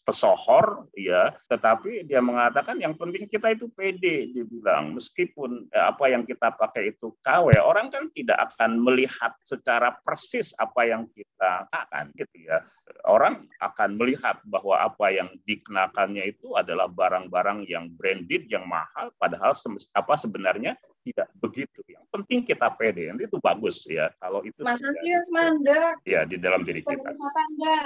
pesohor ya, tetapi dia mengatakan yang penting kita itu pede, dia bilang meskipun apa yang kita pakai itu KW, orang kan tidak akan melihat secara persis apa yang kita akan gitu ya. Orang akan melihat bahwa apa yang dikenakannya itu adalah barang-barang yang branded, yang mahal, padahal sebenarnya tidak begitu. Yang penting kita pede, itu bagus ya. Kalau itu ya di dalam diri kita.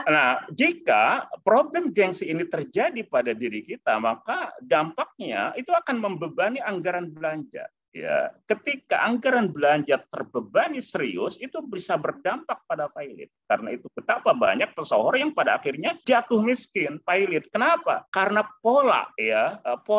Nah, jika problem gengsi ini terjadi pada diri kita, maka dampaknya itu akan membebani anggaran belanja. Ya, ketika anggaran belanja terbebani serius, itu bisa berdampak pada pailit. Karena itu betapa banyak pesohor yang pada akhirnya jatuh miskin, pailit. Kenapa? Karena pola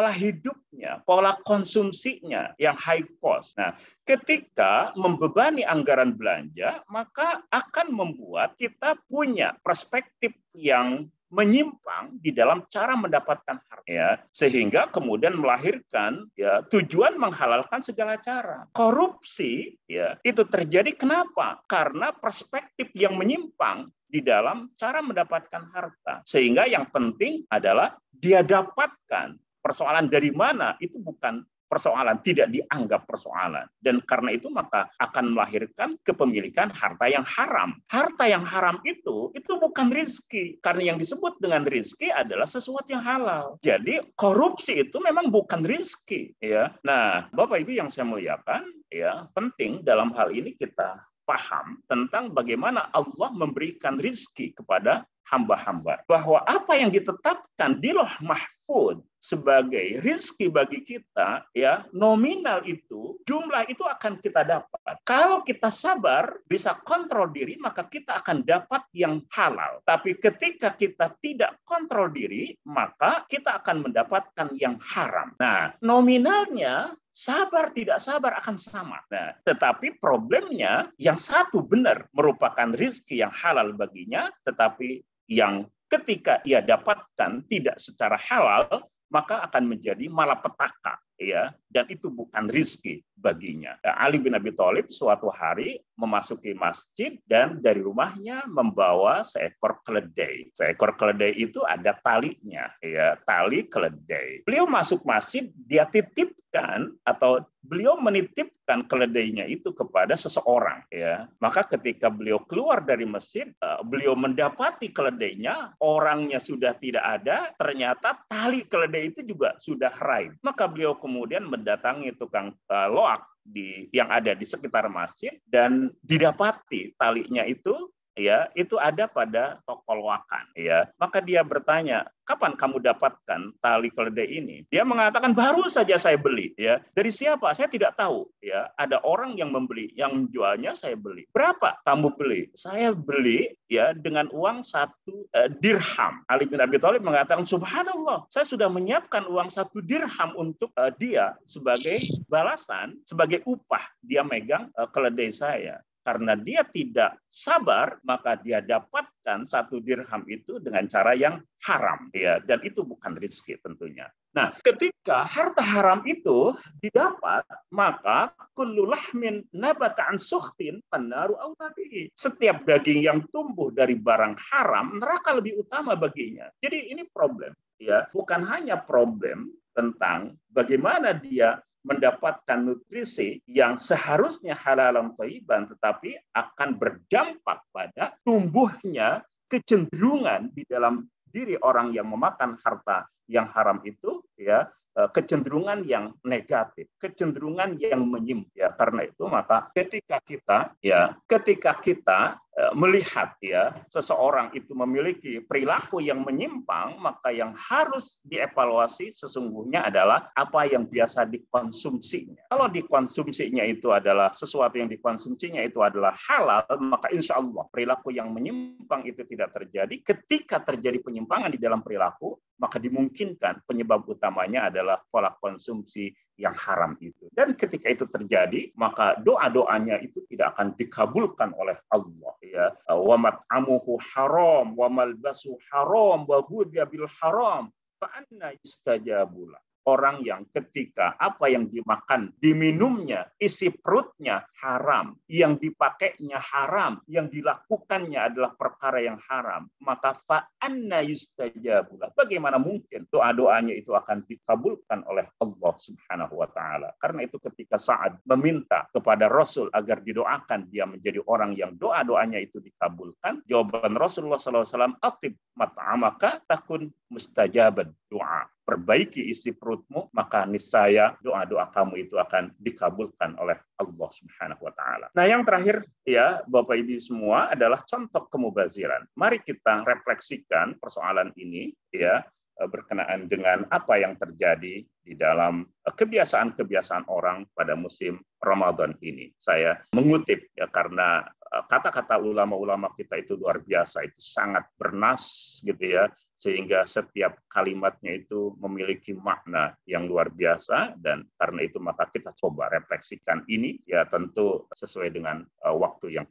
hidupnya, pola konsumsinya yang high cost. Nah, ketika membebani anggaran belanja, maka akan membuat kita punya perspektif yang menyimpang di dalam cara mendapatkan harta ya, sehingga kemudian melahirkan ya tujuan menghalalkan segala cara. Korupsi ya itu terjadi kenapa? Karena perspektif yang menyimpang di dalam cara mendapatkan harta. Sehingga yang penting adalah dia dapatkan. Persoalan dari mana itu bukan persoalan, tidak dianggap persoalan. Dan karena itu maka akan melahirkan kepemilikan harta yang haram. Harta yang haram itu bukan rezeki. Karena yang disebut dengan rezeki adalah sesuatu yang halal. Jadi korupsi itu memang bukan rezeki. Ya. Nah, Bapak Ibu yang saya muliakan, ya penting dalam hal ini kita paham tentang bagaimana Allah memberikan rezeki kepada hamba-hamba. Bahwa apa yang ditetapkan di Lauh Mahfuz sebagai rizki bagi kita, ya nominal itu, jumlah itu akan kita dapat. Kalau kita sabar, bisa kontrol diri, maka kita akan dapat yang halal. Tapi ketika kita tidak kontrol diri, maka kita akan mendapatkan yang haram. Nah, nominalnya sabar tidak sabar akan sama. Nah, tetapi problemnya yang satu benar merupakan rizki yang halal baginya, tetapi yang ketika ia dapatkan tidak secara halal, maka akan menjadi malapetaka ya, dan itu bukan rizki baginya. Ali bin Abi Thalib suatu hari memasuki masjid dan dari rumahnya membawa seekor keledai. Seekor keledai itu ada talinya, ya, tali keledai. Beliau masuk masjid, dia titipkan atau beliau menitipkan keledainya itu kepada seseorang, ya. Maka ketika beliau keluar dari masjid, beliau mendapati keledainya, orangnya sudah tidak ada, ternyata tali keledai itu juga sudah raib. Maka beliau kemudian mendatangi tukang loak yang ada di sekitar masjid dan didapati talinya itu, ya, itu ada pada toko loakan, ya. Maka dia bertanya, kapan kamu dapatkan tali keledai ini? Dia mengatakan, baru saja saya beli, ya. Dari siapa? Saya tidak tahu, ya. Ada orang yang membeli, yang menjualnya saya beli. Berapa kamu beli? Saya beli, ya, dengan uang 1 dirham. Ali bin Abi Thalib mengatakan, subhanallah, saya sudah menyiapkan uang 1 dirham untuk dia sebagai balasan, sebagai upah dia megang keledai saya. Karena dia tidak sabar, maka dia dapatkan 1 dirham itu dengan cara yang haram, ya, dan itu bukan rezeki tentunya. Nah, ketika harta haram itu didapat, maka kullu lahmin nabata an sukhtin fannaru aula bihi. Setiap daging yang tumbuh dari barang haram, neraka lebih utama baginya. Jadi ini problem, ya, bukan hanya problem tentang bagaimana dia mendapatkan nutrisi yang seharusnya halalan thayyiban, tetapi akan berdampak pada tumbuhnya kecenderungan di dalam diri orang yang memakan harta yang haram itu, ya, kecenderungan yang negatif, kecenderungan yang menyimpang. Ya, karena itu maka ketika kita melihat, ya, seseorang itu memiliki perilaku yang menyimpang, maka yang harus dievaluasi sesungguhnya adalah apa yang biasa dikonsumsinya. Kalau dikonsumsinya itu adalah sesuatu yang dikonsumsinya itu adalah halal, maka insya Allah perilaku yang menyimpang itu tidak terjadi. Ketika terjadi penyimpangan di dalam perilaku, maka dimungkinkan penyebab utamanya adalah pola konsumsi yang haram itu. Dan ketika itu terjadi, maka doa-doanya itu tidak akan dikabulkan oleh Allah, ya. Wa mat'amuhu haram, wa malbasu haram, wa ghudhiya bil haram, fa anna yustajabu lah. Orang yang ketika apa yang dimakan, diminumnya, isi perutnya haram, yang dipakainya haram, yang dilakukannya adalah perkara yang haram, maka fa'anna yustajabulah. Bagaimana mungkin doa-doanya itu akan dikabulkan oleh Allah Subhanahu wa taala? Karena itu ketika Sa'ad meminta kepada Rasul agar didoakan dia menjadi orang yang doa-doanya itu dikabulkan, jawaban Rasulullah SAW, atib mat'amaka takun mustajaban doa. Perbaiki isi perutmu, maka niscaya doa-doa kamu itu akan dikabulkan oleh Allah Subhanahu wa taala. Nah, yang terakhir, ya, Bapak Ibu semua, adalah contoh kemubaziran. Mari kita refleksikan persoalan ini, ya, berkenaan dengan apa yang terjadi di dalam kebiasaan-kebiasaan orang pada musim Ramadan ini. Saya mengutip, ya, karena kata-kata ulama-ulama kita itu luar biasa, itu sangat bernas, gitu ya, sehingga setiap kalimatnya itu memiliki makna yang luar biasa, dan karena itu maka kita coba refleksikan ini, ya, tentu sesuai dengan waktu yang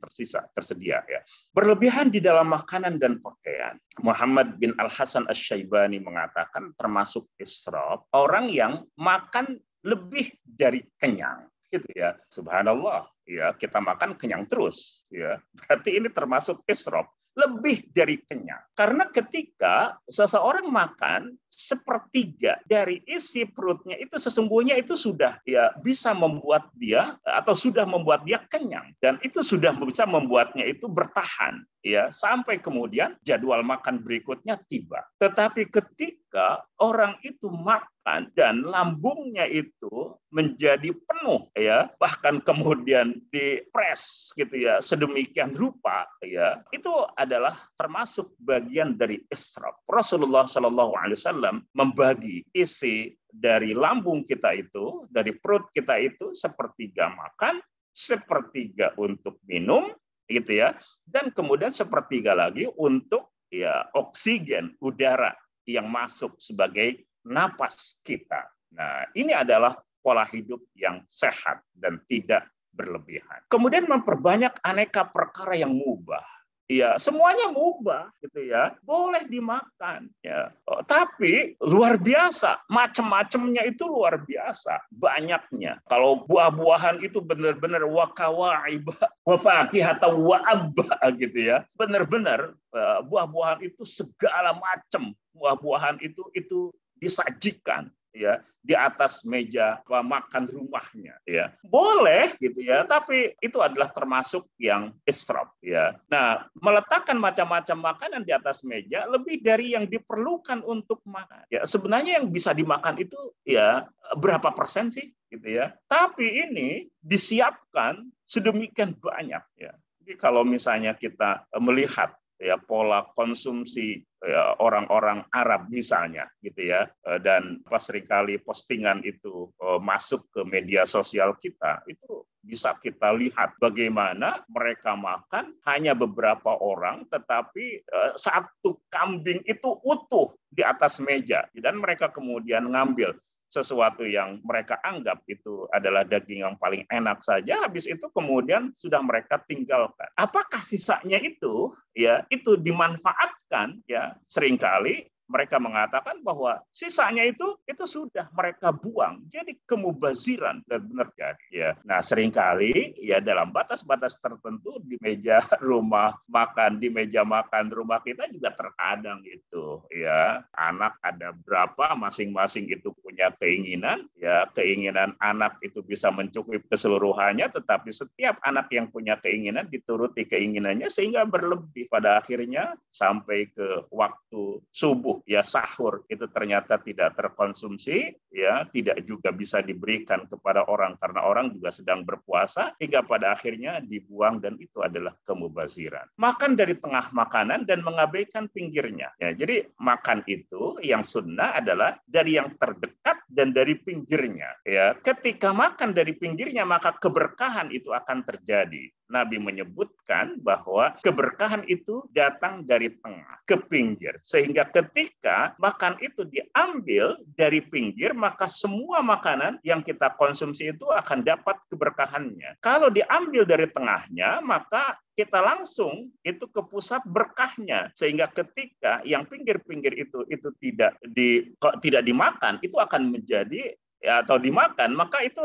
tersedia, ya. Berlebihan di dalam makanan dan pakaian. Muhammad bin Al-Hasan Asy-Syaibani mengatakan termasuk israf orang yang makan lebih dari kenyang, gitu ya. Subhanallah, ya, kita makan kenyang terus, ya. Berarti ini termasuk israf, lebih dari kenyang. Karena ketika seseorang makan sepertiga dari isi perutnya itu sesungguhnya itu sudah, ya, bisa membuat dia atau sudah membuat dia kenyang, dan itu sudah bisa membuatnya itu bertahan, ya, sampai kemudian jadwal makan berikutnya tiba. Tetapi ketika orang itu makan dan lambungnya itu menjadi penuh, ya, bahkan kemudian dipres, gitu ya, sedemikian rupa, ya, itu adalah termasuk bagian dari israf. Rasulullah SAW membagi isi dari lambung kita itu, dari perut kita itu, sepertiga makan, sepertiga untuk minum, gitu ya, dan kemudian sepertiga lagi untuk, ya, oksigen, udara yang masuk sebagai napas kita. Nah, ini adalah pola hidup yang sehat dan tidak berlebihan. Kemudian memperbanyak aneka perkara yang mubah. ya semuanya mubah gitu ya, boleh dimakan ya. Tapi luar biasa, macam-macamnya itu luar biasa, banyaknya. Kalau buah-buahan itu benar-benar wakawa'iba, wafakihata wa'abba gitu ya. Benar-benar buah-buahan itu segala macam buah-buahan itu disajikan ya di atas meja makan rumahnya ya, boleh gitu ya, tapi itu adalah termasuk yang israf ya. Nah, meletakkan macam-macam makanan di atas meja lebih dari yang diperlukan untuk makan ya. Sebenarnya yang bisa dimakan itu ya berapa persen sih gitu ya, tapi ini disiapkan sedemikian banyak ya. Jadi kalau misalnya kita melihat ya pola konsumsi ya, orang-orang Arab misalnya gitu ya, dan seringkali postingan itu masuk ke media sosial kita, itu bisa kita lihat bagaimana mereka makan hanya beberapa orang, tetapi satu kambing itu utuh di atas meja, dan mereka kemudian ngambil sesuatu yang mereka anggap itu adalah daging yang paling enak saja, habis itu kemudian sudah mereka tinggalkan. Apakah sisanya itu ya itu dimanfaatkan ya, seringkali mereka mengatakan bahwa sisanya itu sudah mereka buang. Jadi kemubaziran benar-benar jadi ya. Nah, seringkali ya dalam batas-batas tertentu di meja rumah makan, di meja makan rumah kita juga terkadang itu ya, anak ada berapa, masing-masing itu punya keinginan ya, keinginan anak itu bisa mencukupi keseluruhannya, tetapi setiap anak yang punya keinginan dituruti keinginannya sehingga berlebih, pada akhirnya sampai ke waktu subuh ya, sahur itu ternyata tidak terkonsumsi ya, tidak juga bisa diberikan kepada orang karena orang juga sedang berpuasa, hingga pada akhirnya dibuang, dan itu adalah kemubaziran. Makan dari tengah makanan dan mengabaikan pinggirnya ya. Jadi makan itu yang sunnah adalah dari yang terdekat dan dari pinggirnya ya. Ketika makan dari pinggirnya maka keberkahan itu akan terjadi. Nabi menyebutkan bahwa keberkahan itu datang dari tengah ke pinggir, sehingga ketika makan itu diambil dari pinggir maka semua makanan yang kita konsumsi itu akan dapat keberkahannya. Kalau diambil dari tengahnya maka kita langsung itu ke pusat berkahnya, sehingga ketika yang pinggir-pinggir itu tidak dimakan, itu akan menjadi ya, atau dimakan, maka itu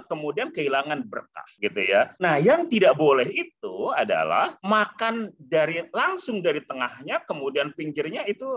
kemudian kehilangan berkah gitu ya. Nah, yang tidak boleh itu adalah makan langsung dari tengahnya kemudian pinggirnya itu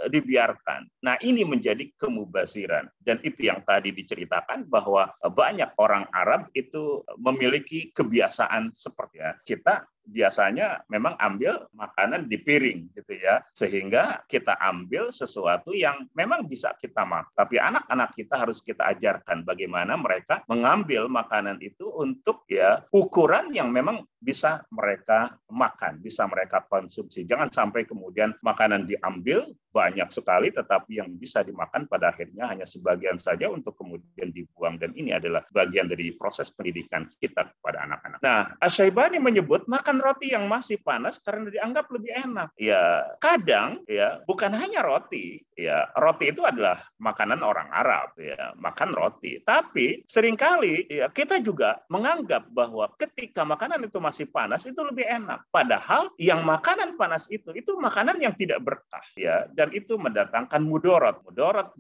dibiarkan. Nah, ini menjadi kemubaziran, dan itu yang tadi diceritakan bahwa banyak orang Arab itu memiliki kebiasaan seperti ya. Kita biasanya memang ambil makanan di piring gitu ya, sehingga kita ambil sesuatu yang memang bisa kita makan, tapi anak-anak kita harus kita ajarkan bagaimana mereka mengambil makanan itu untuk ya ukuran yang memang bisa mereka makan, bisa mereka konsumsi. Jangan sampai kemudian makanan diambil banyak sekali tetapi yang bisa dimakan pada akhirnya hanya sebagian saja untuk kemudian dibuang, dan ini adalah bagian dari proses pendidikan kita kepada anak-anak. Nah, Asy-Syaibani menyebut makan roti yang masih panas karena dianggap lebih enak. Ya, kadang ya bukan hanya roti, ya roti itu adalah makanan orang Arab ya, makan roti. Tapi seringkali ya kita juga menganggap bahwa ketika makanan itu masih panas itu lebih enak. Padahal yang makanan panas itu makanan yang tidak berkah ya, dan itu mendatangkan mudarat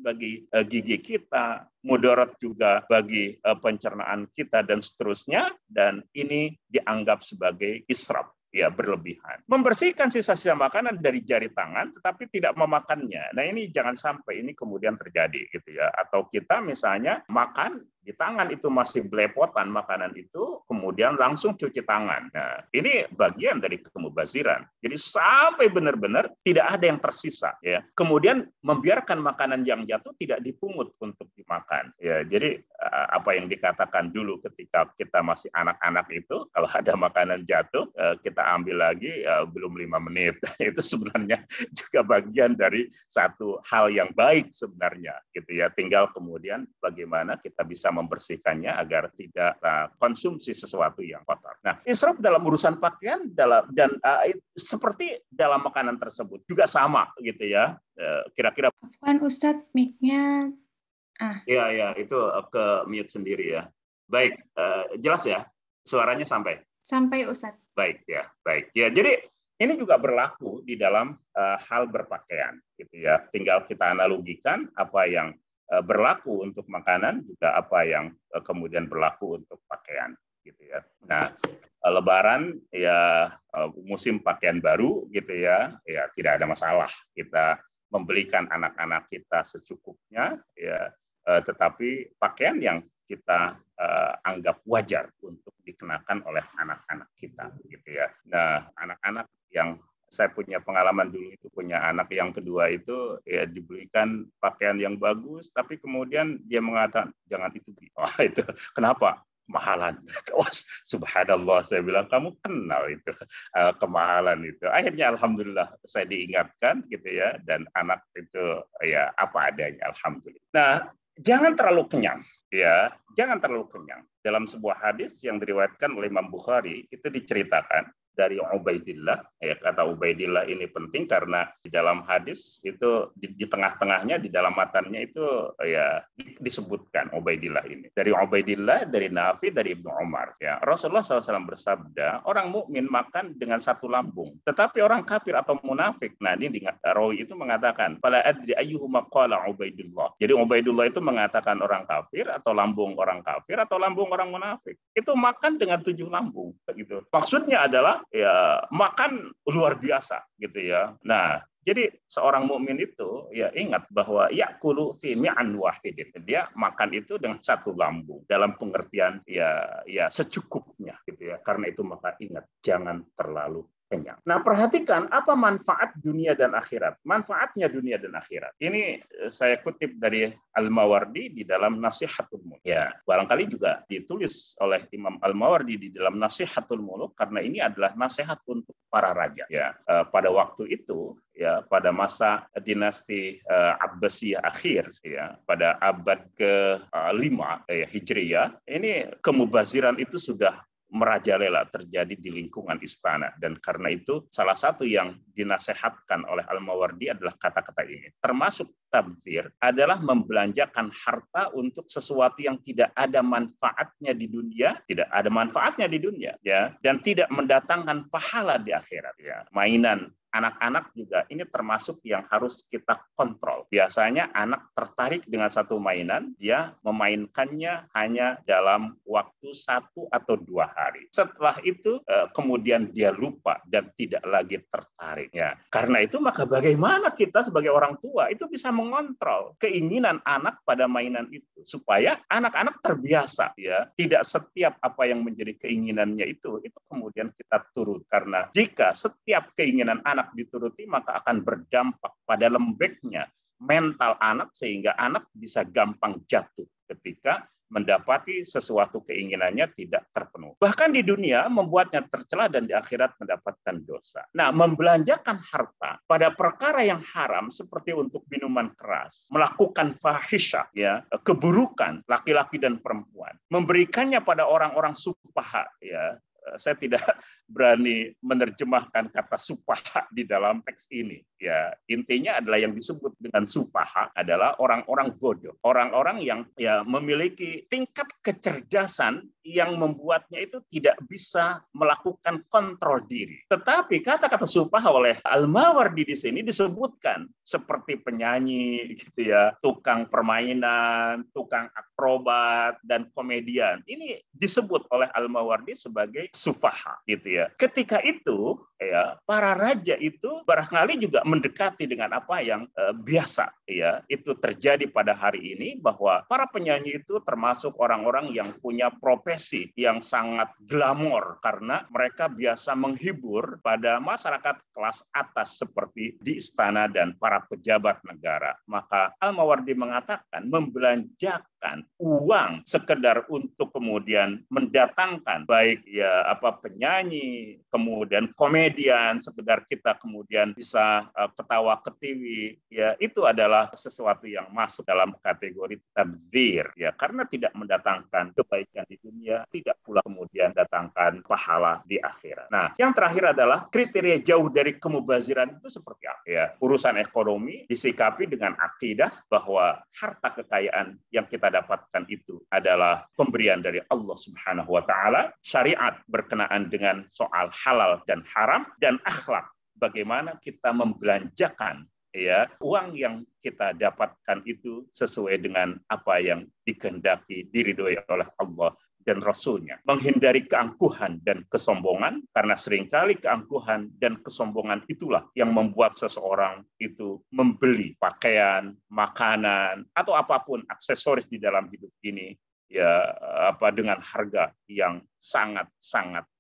bagi gigi kita, mudarat juga bagi pencernaan kita dan seterusnya, dan ini dianggap sebagai israf ya, berlebihan. Membersihkan sisa-sisa makanan dari jari tangan tetapi tidak memakannya. Nah, ini jangan sampai ini kemudian terjadi gitu ya. Atau kita misalnya makan di tangan itu masih belepotan makanan itu, kemudian langsung cuci tangan. Nah, ini bagian dari kemubaziran. Jadi sampai benar-benar tidak ada yang tersisa ya. Kemudian membiarkan makanan yang jatuh tidak dipungut untuk dimakan. Ya, jadi apa yang dikatakan dulu ketika kita masih anak-anak itu, kalau ada makanan jatuh kita ambil lagi belum 5 menit. Itu sebenarnya juga bagian dari satu hal yang baik sebenarnya gitu ya. Tinggal kemudian bagaimana kita bisa membersihkannya agar tidak konsumsi sesuatu yang kotor. Nah, israf dalam urusan pakaian dan seperti dalam makanan tersebut juga sama gitu ya. Kira-kira Afwan Ustadz, mic-nya ya itu ke mute sendiri ya. Baik, jelas ya? Suaranya sampai? Sampai Ustadz. Baik ya, baik. Ya, jadi ini juga berlaku di dalam hal berpakaian, gitu ya. Tinggal kita analogikan apa yang berlaku untuk makanan, juga apa yang kemudian berlaku untuk pakaian, gitu ya. Nah, Lebaran ya musim pakaian baru, gitu ya. Ya tidak ada masalah kita membelikan anak-anak kita secukupnya, ya. Tetapi pakaian yang kita anggap wajar untuk dikenakan oleh anak-anak kita, gitu ya. Nah, anak-anak yang saya punya pengalaman dulu itu punya anak yang kedua itu ya dibelikan pakaian yang bagus, tapi kemudian dia mengatakan jangan itu. Wah, itu kenapa? Kemahalan. Wah, subhanallah, saya bilang kamu kenal itu kemahalan itu. Akhirnya alhamdulillah saya diingatkan, gitu ya, dan anak itu ya apa adanya, alhamdulillah. Nah, jangan terlalu kenyang, ya, jangan terlalu kenyang. Dalam sebuah hadis yang diriwayatkan oleh Imam Bukhari itu diceritakan dari Ubaidillah, ya, kata Ubaidillah ini penting karena di dalam hadis itu di tengah-tengahnya, di dalam matannya itu ya disebutkan Ubaidillah ini. Dari Ubaidillah, dari Nafi, dari Ibnu Umar. Ya, Rasulullah SAW bersabda, orang mukmin makan dengan satu lambung, tetapi orang kafir atau munafik. Nah, ini rawi itu mengatakan, "Fala adri ayyuhuma qala Ubaidillah." Jadi Ubaidillah itu mengatakan orang kafir atau lambung orang kafir atau lambung orang munafik. Itu makan dengan 7 lambung, begitu. Maksudnya adalah ya makan luar biasa, gitu ya. Nah, jadi seorang mukmin itu ya ingat bahwa ya'kulu fi mi'an wahidin. Dia makan itu dengan satu lambung dalam pengertian ya secukupnya, gitu ya. Karena itu maka ingat jangan terlalu kenyang. Nah, perhatikan apa manfaat dunia dan akhirat. Manfaatnya dunia dan akhirat. Ini saya kutip dari Al-Mawardi di dalam Nasihatul Muluk. Ya, barangkali juga ditulis oleh Imam Al-Mawardi di dalam Nasihatul Muluk karena ini adalah nasihat untuk para raja. Ya, pada waktu itu ya pada dinasti Abbasiyah akhir ya pada abad ke-5 Hijriyah, ini kemubaziran itu sudah merajalela terjadi di lingkungan istana, dan karena itu salah satu yang dinasehatkan oleh Al-Mawardi adalah kata-kata ini, termasuk tabdzir adalah membelanjakan harta untuk sesuatu yang tidak ada manfaatnya di dunia, ya, dan tidak mendatangkan pahala di akhirat, ya. Mainan anak-anak juga ini termasuk yang harus kita kontrol. Biasanya anak tertarik dengan satu mainan, dia memainkannya hanya dalam waktu 1 atau 2 hari. Setelah itu kemudian dia lupa dan tidak lagi tertarik. Ya. Karena itu maka bagaimana kita sebagai orang tua itu bisa mengontrol keinginan anak pada mainan itu supaya anak-anak terbiasa, ya. Tidak setiap apa yang menjadi keinginannya itu kemudian kita turut, karena jika setiap keinginan anak dituruti maka akan berdampak pada lembeknya mental anak sehingga anak bisa gampang jatuh ketika mendapati sesuatu keinginannya tidak terpenuhi. Bahkan di dunia membuatnya tercela dan di akhirat mendapatkan dosa. Nah, membelanjakan harta pada perkara yang haram seperti untuk minuman keras, melakukan fahisyah, ya, keburukan laki-laki dan perempuan, memberikannya pada orang-orang sufaha, ya. Saya tidak berani menerjemahkan kata sufaha di dalam teks ini. Ya, intinya adalah yang disebut dengan sufaha adalah orang-orang bodoh, orang-orang yang ya memiliki tingkat kecerdasan yang membuatnya itu tidak bisa melakukan kontrol diri. Tetapi kata-kata sufaha oleh Al-Mawardi di sini disebutkan seperti penyanyi, gitu ya, tukang permainan, tukang akrobat dan komedian. Ini disebut oleh Al-Mawardi sebagai sufaha, gitu ya. Ketika itu ya para raja itu barangkali juga mendekati dengan apa yang biasa, ya, itu terjadi pada hari ini, bahwa para penyanyi itu termasuk orang-orang yang punya profesi yang sangat glamor karena mereka biasa menghibur pada masyarakat kelas atas seperti di istana dan para pejabat negara. Maka Al-Mawardi mengatakan membelanjakan uang sekedar untuk kemudian mendatangkan baik ya penyanyi, kemudian komedian, sekedar kita kemudian bisa ketawa ketiwi, ya itu adalah sesuatu yang masuk dalam kategori tabdzir, ya, karena tidak mendatangkan kebaikan di dunia ya tidak pula kemudian datangkan pahala di akhirat. Nah, yang terakhir adalah kriteria jauh dari kemubaziran itu seperti apa? Ya, urusan ekonomi disikapi dengan akidah bahwa harta kekayaan yang kita dapatkan itu adalah pemberian dari Allah Subhanahu wa taala, syariat berkenaan dengan soal halal dan haram, dan akhlak bagaimana kita membelanjakan ya uang yang kita dapatkan itu sesuai dengan apa yang dikehendaki, diridhoi oleh Allah dan Rasul-Nya. Menghindari keangkuhan dan kesombongan, karena seringkali keangkuhan dan kesombongan itulah yang membuat seseorang itu membeli pakaian, makanan, atau apapun aksesoris di dalam hidup ini ya dengan harga yang sangat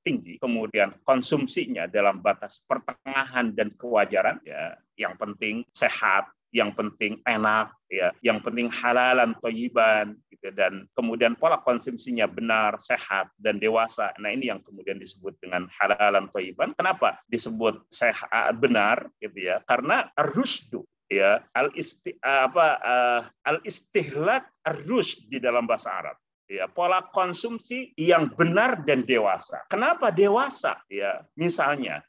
tinggi, kemudian konsumsinya dalam batas pertengahan dan kewajaran, ya yang penting sehat, yang penting enak, ya yang penting halalan thayyiban gitu, dan kemudian pola konsumsinya benar, sehat dan dewasa. Nah, ini yang kemudian disebut dengan halalan thayyiban. Kenapa disebut sehat benar gitu ya? Karena ar-rusydu ya al-istihlak ar-rusyd di dalam bahasa Arab. Ya, pola konsumsi yang benar dan dewasa. Kenapa dewasa? Ya, misalnya,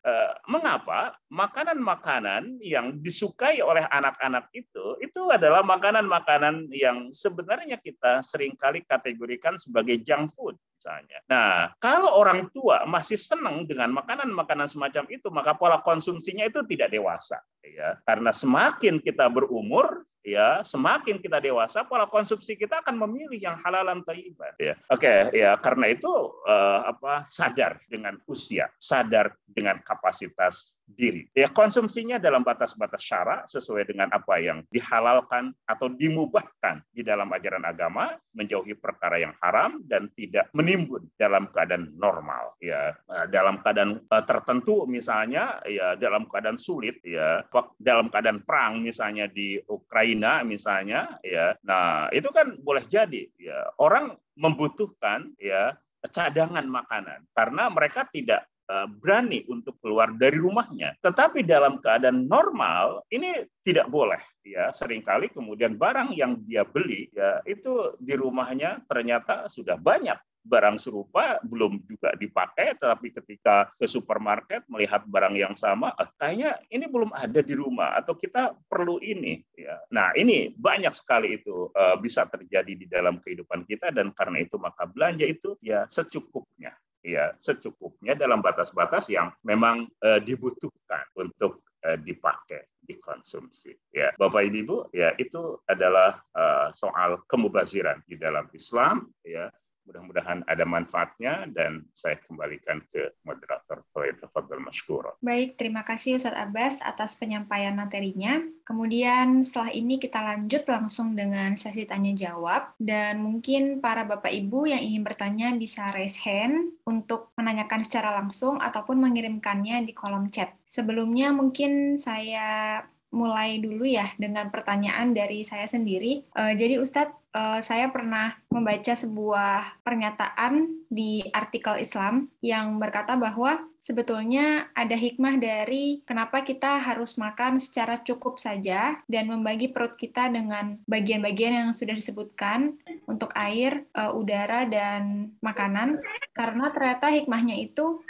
mengapa makanan-makanan yang disukai oleh anak-anak itu adalah makanan-makanan yang sebenarnya kita seringkali kategorikan sebagai junk food, misalnya. Nah, kalau orang tua masih senang dengan makanan-makanan semacam itu, maka pola konsumsinya itu tidak dewasa. Ya, karena semakin kita berumur, ya semakin kita dewasa, pola konsumsi kita akan memilih yang halalan thayyiban. Ya, oke, ya karena itu sadar dengan usia, sadar dengan kapasitas diri. Ya, konsumsinya dalam batas-batas syara sesuai dengan apa yang dihalalkan atau dimubahkan di dalam ajaran agama, menjauhi perkara yang haram dan tidak menimbun dalam keadaan normal. Ya, dalam keadaan tertentu misalnya, ya dalam keadaan sulit, ya dalam keadaan perang misalnya di Ukraina misalnya, ya. Nah, itu kan boleh jadi ya orang membutuhkan ya cadangan makanan karena mereka tidak berani untuk keluar dari rumahnya. Tetapi dalam keadaan normal ini tidak boleh ya. Seringkali kemudian barang yang dia beli ya itu di rumahnya ternyata sudah banyak barang serupa belum juga dipakai, tetapi ketika ke supermarket melihat barang yang sama, kayaknya ini belum ada di rumah atau kita perlu ini. Ya. Nah, ini banyak sekali itu bisa terjadi di dalam kehidupan kita, dan karena itu maka belanja itu ya secukupnya. Ya, secukupnya dalam batas-batas yang memang dibutuhkan untuk dipakai, dikonsumsi. Ya, Bapak Ibu, ya itu adalah soal kemubaziran di dalam Islam. Ya, mudah-mudahan ada manfaatnya, dan saya kembalikan ke moderator. Tafadhal mashkura. Baik, terima kasih Ustadz Abbas atas penyampaian materinya. Kemudian setelah ini kita lanjut langsung dengan sesi tanya jawab, dan mungkin para Bapak Ibu yang ingin bertanya bisa raise hand untuk menanyakan secara langsung ataupun mengirimkannya di kolom chat. Sebelumnya mungkin saya mulai dulu ya dengan pertanyaan dari saya sendiri. Jadi Ustadz, saya pernah membaca sebuah pernyataan di artikel Islam yang berkata bahwa sebetulnya ada hikmah dari kenapa kita harus makan secara cukup saja dan membagi perut kita dengan bagian-bagian yang sudah disebutkan untuk air, udara, dan makanan. Karena ternyata hikmahnya itu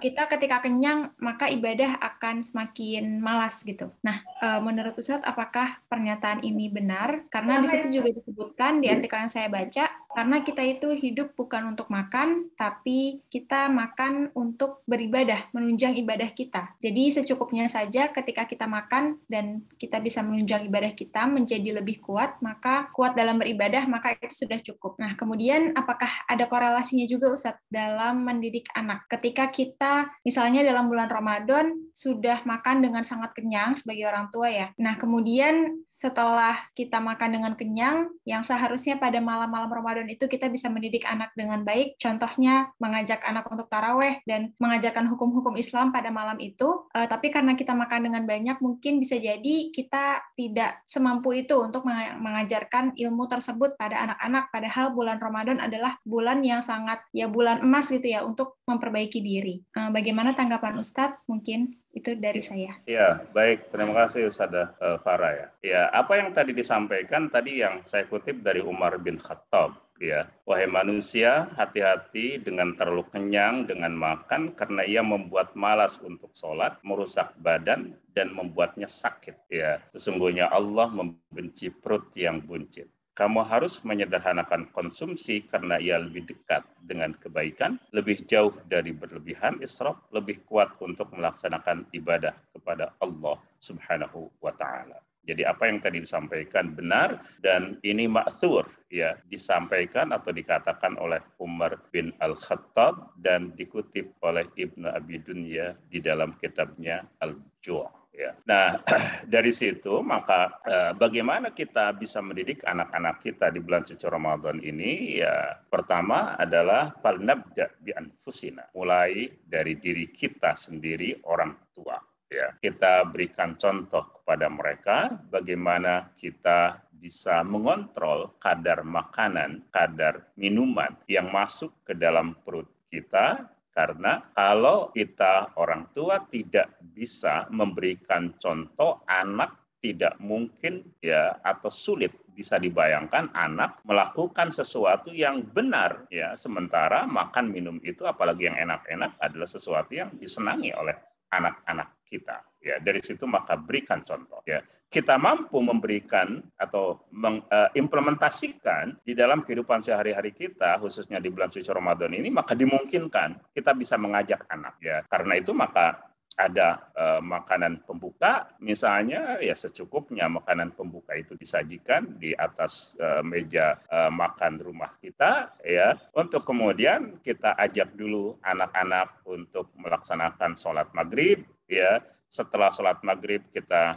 kita ketika kenyang maka ibadah akan semakin malas gitu. Nah, menurut Ustadz, apakah pernyataan ini benar? Karena di situ juga disebutkan di artikel yang saya baca, karena kita itu hidup bukan untuk makan, tapi kita makan untuk beribadah, menunjang ibadah kita. Jadi secukupnya saja ketika kita makan dan kita bisa menunjang ibadah kita menjadi lebih kuat, maka kuat dalam beribadah, maka itu sudah cukup. Nah, kemudian apakah ada korelasinya juga Ustadz dalam mendidik anak? Ketika kita misalnya dalam bulan Ramadan sudah makan dengan sangat kenyang sebagai orang tua ya. Nah, kemudian setelah kita makan dengan kenyang, yang seharusnya pada malam-malam Ramadan itu kita bisa mendidik anak dengan baik, contohnya mengajak anak untuk taraweh dan mengajarkan hukum-hukum Islam pada malam itu, tapi karena kita makan dengan banyak, mungkin bisa jadi kita tidak semampu itu untuk mengajarkan ilmu tersebut pada anak-anak, padahal bulan Ramadan adalah bulan yang sangat, ya bulan emas gitu ya, untuk memperbaiki diri. Bagaimana tanggapan Ustadz? Mungkin itu dari saya. Ya, baik. Terima kasih Ustadzah Farah ya. Ya, apa yang tadi disampaikan tadi yang saya kutip dari Umar bin Khattab Ya, wahai manusia, hati-hati dengan terlalu kenyang dengan makan karena ia membuat malas untuk sholat, merusak badan dan membuatnya sakit. Ya, sesungguhnya Allah membenci perut yang buncit. Kamu harus menyederhanakan konsumsi karena ia lebih dekat dengan kebaikan, lebih jauh dari berlebihan israf, lebih kuat untuk melaksanakan ibadah kepada Allah Subhanahu wa Ta'ala. Jadi apa yang tadi disampaikan benar dan ini ma'thur, ya, disampaikan atau dikatakan oleh Umar bin Al-Khattab dan dikutip oleh Ibnu Abi Dunya di dalam kitabnya Al-Ju'. Ya. Nah, dari situ maka bagaimana kita bisa mendidik anak-anak kita di bulan suci Ramadan ini? Ya, pertama adalah falnabda bi anfusina, mulai dari diri kita sendiri, orang tua. Ya, kita berikan contoh kepada mereka bagaimana kita bisa mengontrol kadar makanan, kadar minuman yang masuk ke dalam perut kita. Karena kalau kita orang tua tidak bisa memberikan contoh, anak tidak mungkin ya atau sulit bisa dibayangkan anak melakukan sesuatu yang benar ya, sementara makan minum itu apalagi yang enak-enak adalah sesuatu yang disenangi oleh anak-anak kita. Ya, dari situ maka berikan contoh. Ya, kita mampu memberikan atau mengimplementasikan di dalam kehidupan sehari-hari kita, khususnya di bulan suci Ramadan ini, maka dimungkinkan kita bisa mengajak anak. Ya, karena itu maka ada makanan pembuka, misalnya ya secukupnya makanan pembuka itu disajikan di atas meja makan rumah kita, ya, untuk kemudian kita ajak dulu anak-anak untuk melaksanakan sholat maghrib, ya. Setelah sholat maghrib kita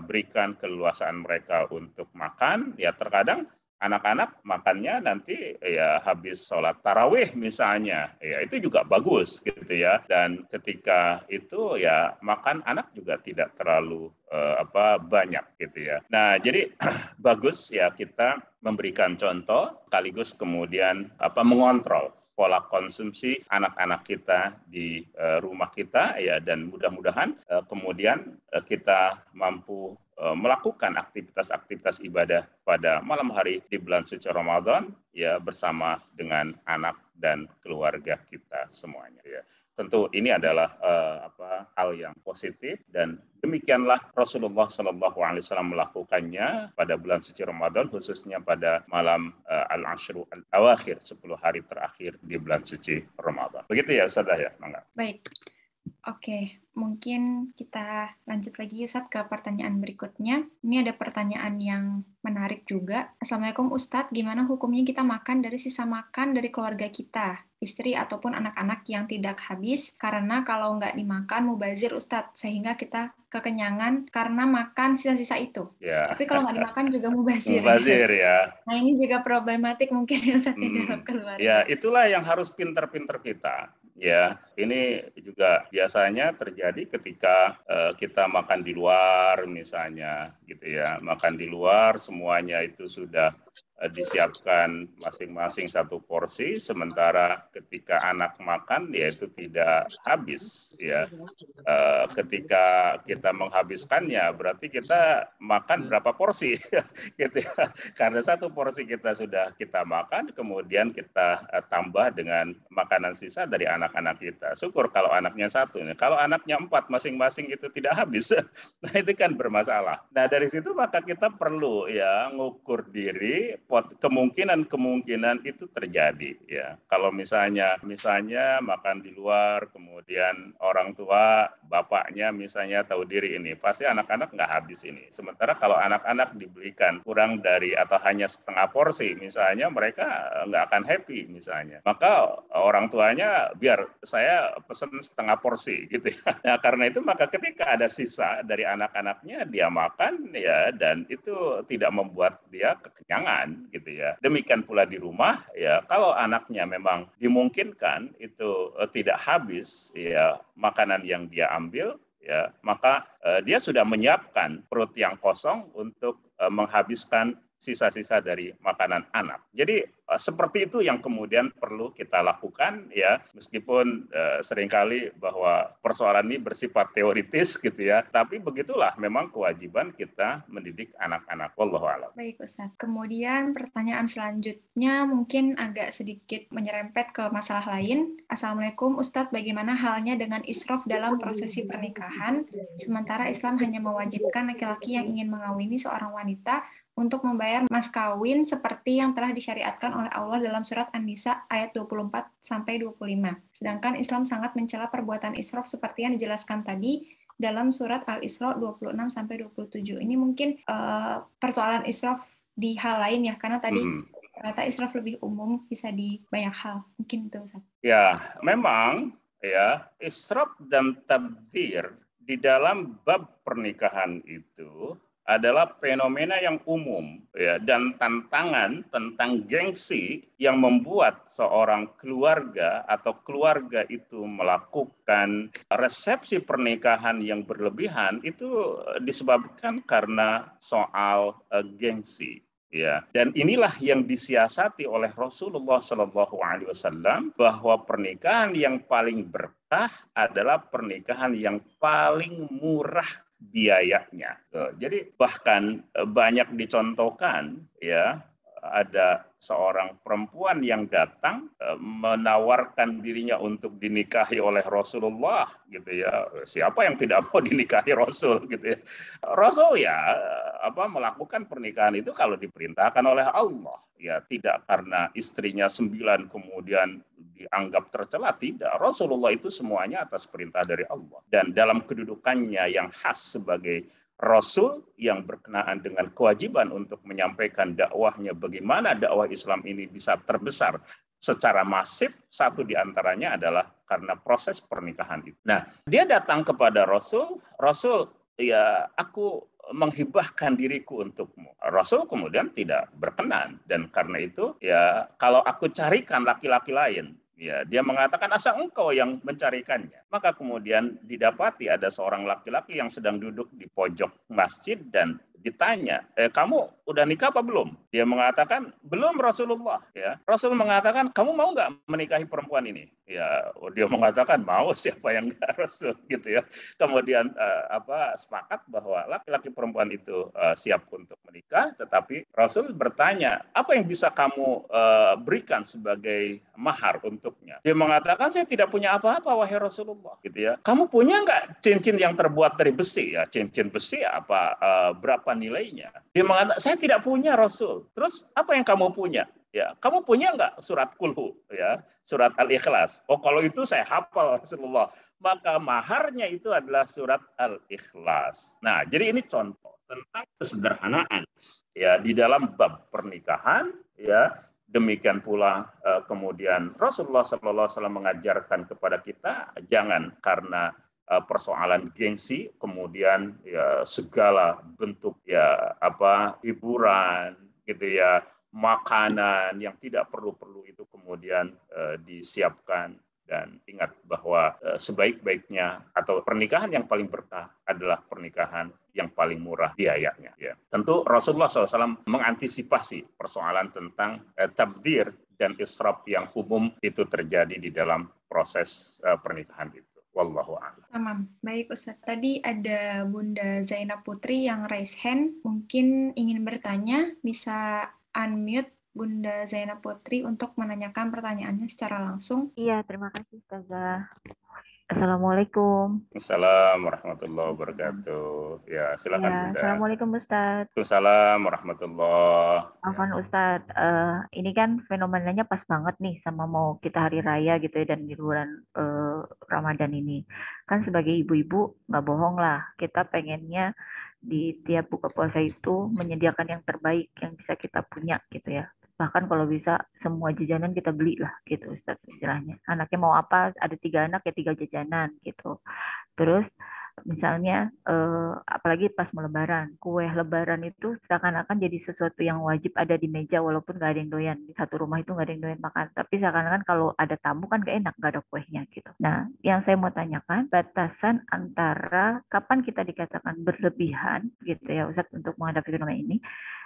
berikan keleluasaan mereka untuk makan, ya terkadang anak-anak makannya nanti ya habis sholat tarawih misalnya, ya itu juga bagus gitu ya. Dan ketika itu ya makan anak juga tidak terlalu banyak gitu ya. Nah jadi bagus ya kita memberikan contoh sekaligus kemudian mengontrol pola konsumsi anak-anak kita di rumah kita ya, dan mudah-mudahan kemudian kita mampu melakukan aktivitas-aktivitas ibadah pada malam hari di bulan suci Ramadan ya bersama dengan anak dan keluarga kita semuanya ya. Tentu ini adalah hal yang positif dan demikianlah Rasulullah SAW melakukannya pada bulan suci Ramadan, khususnya pada malam al-ashru al-awakhir, 10 hari terakhir di bulan suci Ramadan. Begitu ya Ustazah ya, Mangga. Baik. Oke, mungkin kita lanjut lagi Ustadz ke pertanyaan berikutnya. Ini ada pertanyaan yang menarik juga. Assalamualaikum Ustadz, gimana hukumnya kita makan dari sisa makan dari keluarga kita, istri ataupun anak-anak yang tidak habis, karena kalau nggak dimakan mubazir Ustadz, sehingga kita kekenyangan karena makan sisa-sisa itu. Ya. Tapi kalau nggak dimakan juga mubazir. Mubazir ya. Nah ini juga problematik mungkin Ustadz dalam keluarga. Ya, itulah yang harus pinter-pinter kita. Ya, ini juga biasanya terjadi ketika kita makan di luar misalnya gitu ya. Makan di luar semuanya itu sudah disiapkan masing-masing satu porsi, sementara ketika anak makan ya itu tidak habis ya. Ketika kita menghabiskannya berarti kita makan berapa porsi gitu ya. Karena satu porsi kita sudah kita makan, kemudian kita tambah dengan makanan sisa dari anak-anak kita. Syukur kalau anaknya satu, kalau anaknya 4 masing-masing itu tidak habis, nah itu kan bermasalah. Nah dari situ maka kita perlu ya ngukur diri, kemungkinan itu terjadi ya. Kalau misalnya makan di luar, kemudian orang tua bapaknya misalnya tahu diri ini pasti anak-anak nggak habis ini. Sementara kalau anak-anak dibelikan kurang dari atau hanya setengah porsi misalnya, mereka nggak akan happy misalnya. Maka orang tuanya biar saya pesen setengah porsi gitu ya. Nah, karena itu maka ketika ada sisa dari anak-anaknya dia makan ya, dan itu tidak membuat dia kekenyangan gitu ya. Demikian pula di rumah ya, kalau anaknya memang dimungkinkan itu tidak habis ya makanan yang dia ambil ya, maka dia sudah menyiapkan perut yang kosong untuk menghabiskan sisa-sisa dari makanan anak. Jadi seperti itu yang kemudian perlu kita lakukan ya, meskipun seringkali bahwa persoalan ini bersifat teoritis gitu ya, tapi begitulah memang kewajiban kita mendidik anak-anak. Wallahu a'lam. Baik Ustaz. Kemudian pertanyaan selanjutnya mungkin agak sedikit menyerempet ke masalah lain. Assalamualaikum Ustadz, bagaimana halnya dengan israf dalam prosesi pernikahan, sementara Islam hanya mewajibkan laki-laki yang ingin mengawini seorang wanita untuk membayar mas kawin seperti yang telah disyariatkan oleh Allah dalam surat An-Nisa ayat 24-25. Sedangkan Islam sangat mencela perbuatan israf seperti yang dijelaskan tadi dalam surat Al-Isra 26-27. Ini mungkin persoalan israf di hal lain ya, karena tadi ternyata israf lebih umum, bisa di banyak hal. Mungkin itu Ustaz. Ya, memang ya israf dan tabdzir di dalam bab pernikahan itu adalah fenomena yang umum ya, dan tantangan tentang gengsi yang membuat seorang keluarga atau keluarga itu melakukan resepsi pernikahan yang berlebihan itu disebabkan karena soal gengsi. Ya, dan inilah yang disiasati oleh Rasulullah SAW bahwa pernikahan yang paling berkah adalah pernikahan yang paling murah biayanya. Jadi bahkan banyak dicontohkan ya, ada seorang perempuan yang datang menawarkan dirinya untuk dinikahi oleh Rasulullah gitu ya. Siapa yang tidak mau dinikahi Rasul gitu ya. Rasul ya melakukan pernikahan itu kalau diperintahkan oleh Allah ya, tidak karena istrinya 9 kemudian dianggap tercela, tidak. Rasulullah itu semuanya atas perintah dari Allah, dan dalam kedudukannya yang khas sebagai Rasul yang berkenaan dengan kewajiban untuk menyampaikan dakwahnya, bagaimana dakwah Islam ini bisa terbesar secara masif, satu diantaranya adalah karena proses pernikahan itu. Nah, dia datang kepada Rasul, ya aku menghibahkan diriku untukmu. Rasul kemudian tidak berkenan, dan karena itu ya kalau aku carikan laki-laki lain, ya, dia mengatakan asal engkau yang mencarikannya. Maka kemudian didapati ada seorang laki-laki yang sedang duduk di pojok masjid dan ditanya, kamu udah nikah apa belum? Dia mengatakan, belum Rasulullah. Ya, Rasul mengatakan, kamu mau nggak menikahi perempuan ini? Ya, dia mengatakan mau, siapa yang nggak, Rasul gitu ya. Kemudian sepakat bahwa laki-laki perempuan itu siap untuk menikah, tetapi Rasul bertanya, apa yang bisa kamu berikan sebagai mahar untuknya? Dia mengatakan, saya tidak punya apa-apa wahai Rasulullah gitu ya. Kamu punya nggak cincin yang terbuat dari besi? Ya, cincin besi apa berapa nilainya? Dia mengatakan, saya tidak punya Rasul. Terus apa yang kamu punya? Ya, kamu punya nggak surat kulhu? Ya, surat Al-Ikhlas. Oh, kalau itu saya hafal Rasulullah. Maka maharnya itu adalah surat Al-Ikhlas. Nah, jadi ini contoh tentang kesederhanaan ya di dalam bab pernikahan ya. Demikian pula kemudian Rasulullah SAW mengajarkan kepada kita jangan karena persoalan gengsi kemudian ya segala bentuk ya hiburan gitu ya, makanan yang tidak perlu itu kemudian disiapkan. Dan ingat bahwa sebaik-baiknya atau pernikahan yang paling berkah adalah pernikahan yang paling murah biayanya. Ya. Tentu Rasulullah SAW mengantisipasi persoalan tentang tabdzir dan israf yang umum itu terjadi di dalam proses pernikahan itu. Wallahu a'lam. Baik Ustaz, tadi ada Bunda Zainab Putri yang raise hand, mungkin ingin bertanya, bisa unmute Bunda Zainab Putri untuk menanyakan pertanyaannya secara langsung. Iya, terima kasih Ustazah. Assalamualaikum. Assalamualaikum warahmatullahi wabarakatuh. Ya, silakan Ya, Bunda. Assalamualaikum Ustaz. Assalamualaikum warahmatullahi. Afwan Ustaz, ini kan fenomenanya pas banget nih sama mau kita hari raya gitu ya, dan di bulan Ramadan ini. Kan sebagai ibu-ibu nggak bohong lah, kita pengennya di tiap buka puasa itu menyediakan yang terbaik yang bisa kita punya gitu ya. Bahkan kalau bisa semua jajanan kita beli lah gitu Ustaz istilahnya. Anaknya mau apa, ada 3 anak ya 3 jajanan gitu. Terus misalnya apalagi pas mau lebaran, kue lebaran itu seakan-akan jadi sesuatu yang wajib ada di meja walaupun nggak ada yang doyan. Di satu rumah itu nggak ada yang doyan makan. Tapi seakan-akan kalau ada tamu kan gak enak, nggak ada kuenya gitu. Nah, yang saya mau tanyakan, batasan antara kapan kita dikatakan berlebihan gitu ya Ustaz untuk menghadapi fenomena ini,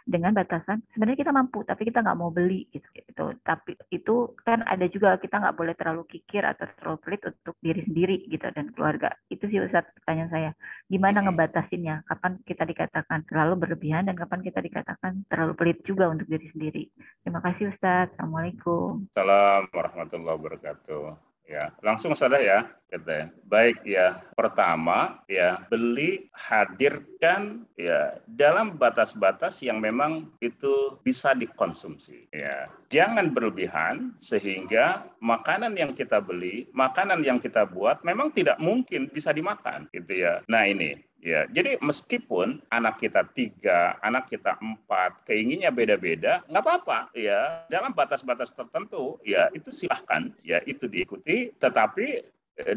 dengan batasan sebenarnya kita mampu tapi kita nggak mau beli gitu. Tapi itu kan ada juga kita nggak boleh terlalu kikir atau terlalu pelit untuk diri sendiri gitu dan keluarga. Itu sih Ustadz pertanyaan saya. Gimana ngebatasinnya? Kapan kita dikatakan terlalu berlebihan dan kapan kita dikatakan terlalu pelit juga untuk diri sendiri? Terima kasih Ustadz. Assalamualaikum. Assalamualaikum warahmatullahi wabarakatuh. Ya, langsung saja ya, kita. Baik ya. Pertama, ya beli, hadirkan ya dalam batas-batas yang memang itu bisa dikonsumsi. Ya, jangan berlebihan sehingga makanan yang kita beli, makanan yang kita buat memang tidak mungkin bisa dimakan, gitu ya. Nah ini. Ya, jadi meskipun anak kita 3, anak kita 4, keinginannya beda-beda, nggak apa-apa, ya dalam batas-batas tertentu, ya itu silahkan, ya itu diikuti, tetapi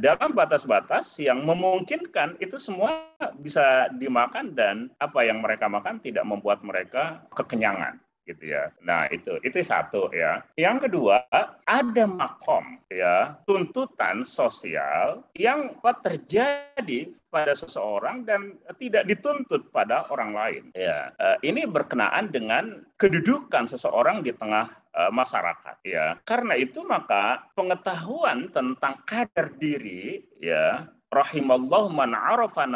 dalam batas-batas yang memungkinkan itu semua bisa dimakan dan apa yang mereka makan tidak membuat mereka kekenyangan. Gitu ya. Nah itu satu ya. Yang kedua ada makom ya tuntutan sosial yang terjadi pada seseorang dan tidak dituntut pada orang lain. Ya, ini berkenaan dengan kedudukan seseorang di tengah masyarakat. Ya, karena itu maka pengetahuan tentang kadar diri ya. Rahimallahu man arafa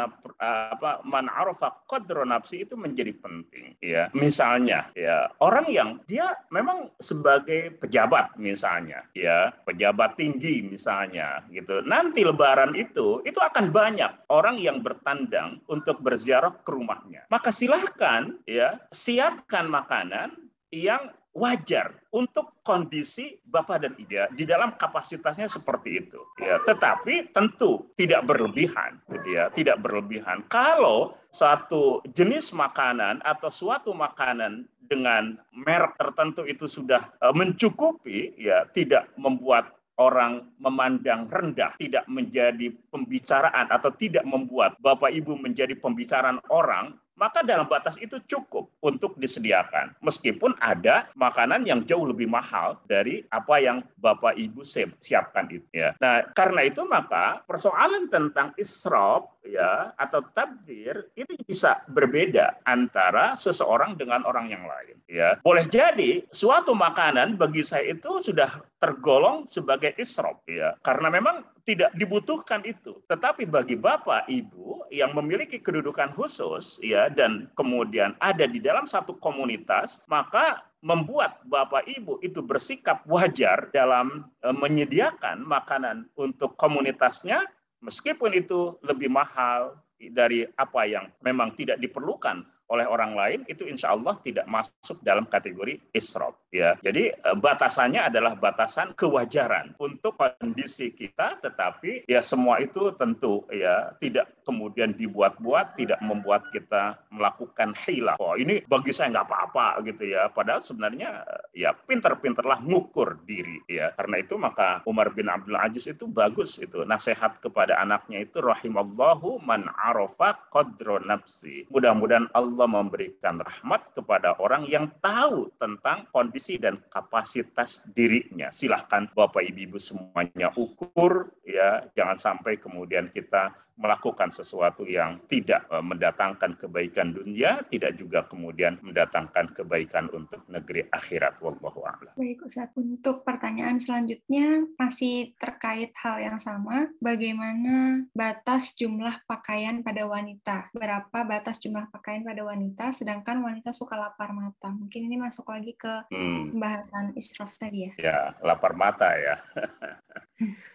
qadra nafsi itu menjadi penting ya. Misalnya ya, orang yang dia memang sebagai pejabat misalnya ya, pejabat tinggi misalnya gitu. Nanti lebaran itu akan banyak orang yang bertandang untuk berziarah ke rumahnya. Maka silahkan ya, siapkan makanan yang wajar untuk kondisi Bapak dan Ibu di dalam kapasitasnya seperti itu. Ya, tetapi tentu tidak berlebihan, gitu ya, tidak berlebihan. Kalau satu jenis makanan atau suatu makanan dengan merek tertentu itu sudah mencukupi, ya, tidak membuat orang memandang rendah, tidak menjadi pembicaraan atau tidak membuat Bapak Ibu menjadi pembicaraan orang, maka dalam batas itu cukup untuk disediakan. Meskipun ada makanan yang jauh lebih mahal dari apa yang Bapak Ibu siapkan itu. Ya. Nah, karena itu maka persoalan tentang israf ya atau tabdzir itu bisa berbeda antara seseorang dengan orang yang lain. Ya. Boleh jadi suatu makanan bagi saya itu sudah tergolong sebagai israf ya, karena memang tidak dibutuhkan itu. Tetapi bagi Bapak Ibu yang memiliki kedudukan khusus ya dan kemudian ada di dalam satu komunitas, maka membuat Bapak Ibu itu bersikap wajar dalam menyediakan makanan untuk komunitasnya meskipun itu lebih mahal dari apa yang memang tidak diperlukan oleh orang lain, itu insya Allah tidak masuk dalam kategori israf. Ya. Jadi batasannya adalah batasan kewajaran untuk kondisi kita, tetapi ya semua itu tentu ya tidak kemudian dibuat-buat, tidak membuat kita melakukan hilah. Oh ini bagi saya nggak apa-apa gitu ya. Padahal sebenarnya ya pinter-pinterlah ngukur diri ya. Karena itu maka Umar bin Abdul Aziz itu bagus itu nasihat kepada anaknya itu rahimallahu man arafa qadra nafsi. Mudah-mudahan Allah memberikan rahmat kepada orang yang tahu tentang kondisi dan kapasitas dirinya. Silahkan Bapak Ibu semuanya ukur ya, jangan sampai kemudian kita melakukan sesuatu yang tidak mendatangkan kebaikan dunia, tidak juga kemudian mendatangkan kebaikan untuk negeri akhirat. Wallahu a'lam. Baik Ustaz, untuk pertanyaan selanjutnya masih terkait hal yang sama, bagaimana batas jumlah pakaian pada wanita? Berapa batas jumlah pakaian pada wanita, sedangkan wanita suka lapar mata? Mungkin ini masuk lagi ke pembahasan israf tadi ya? Ya, lapar mata ya.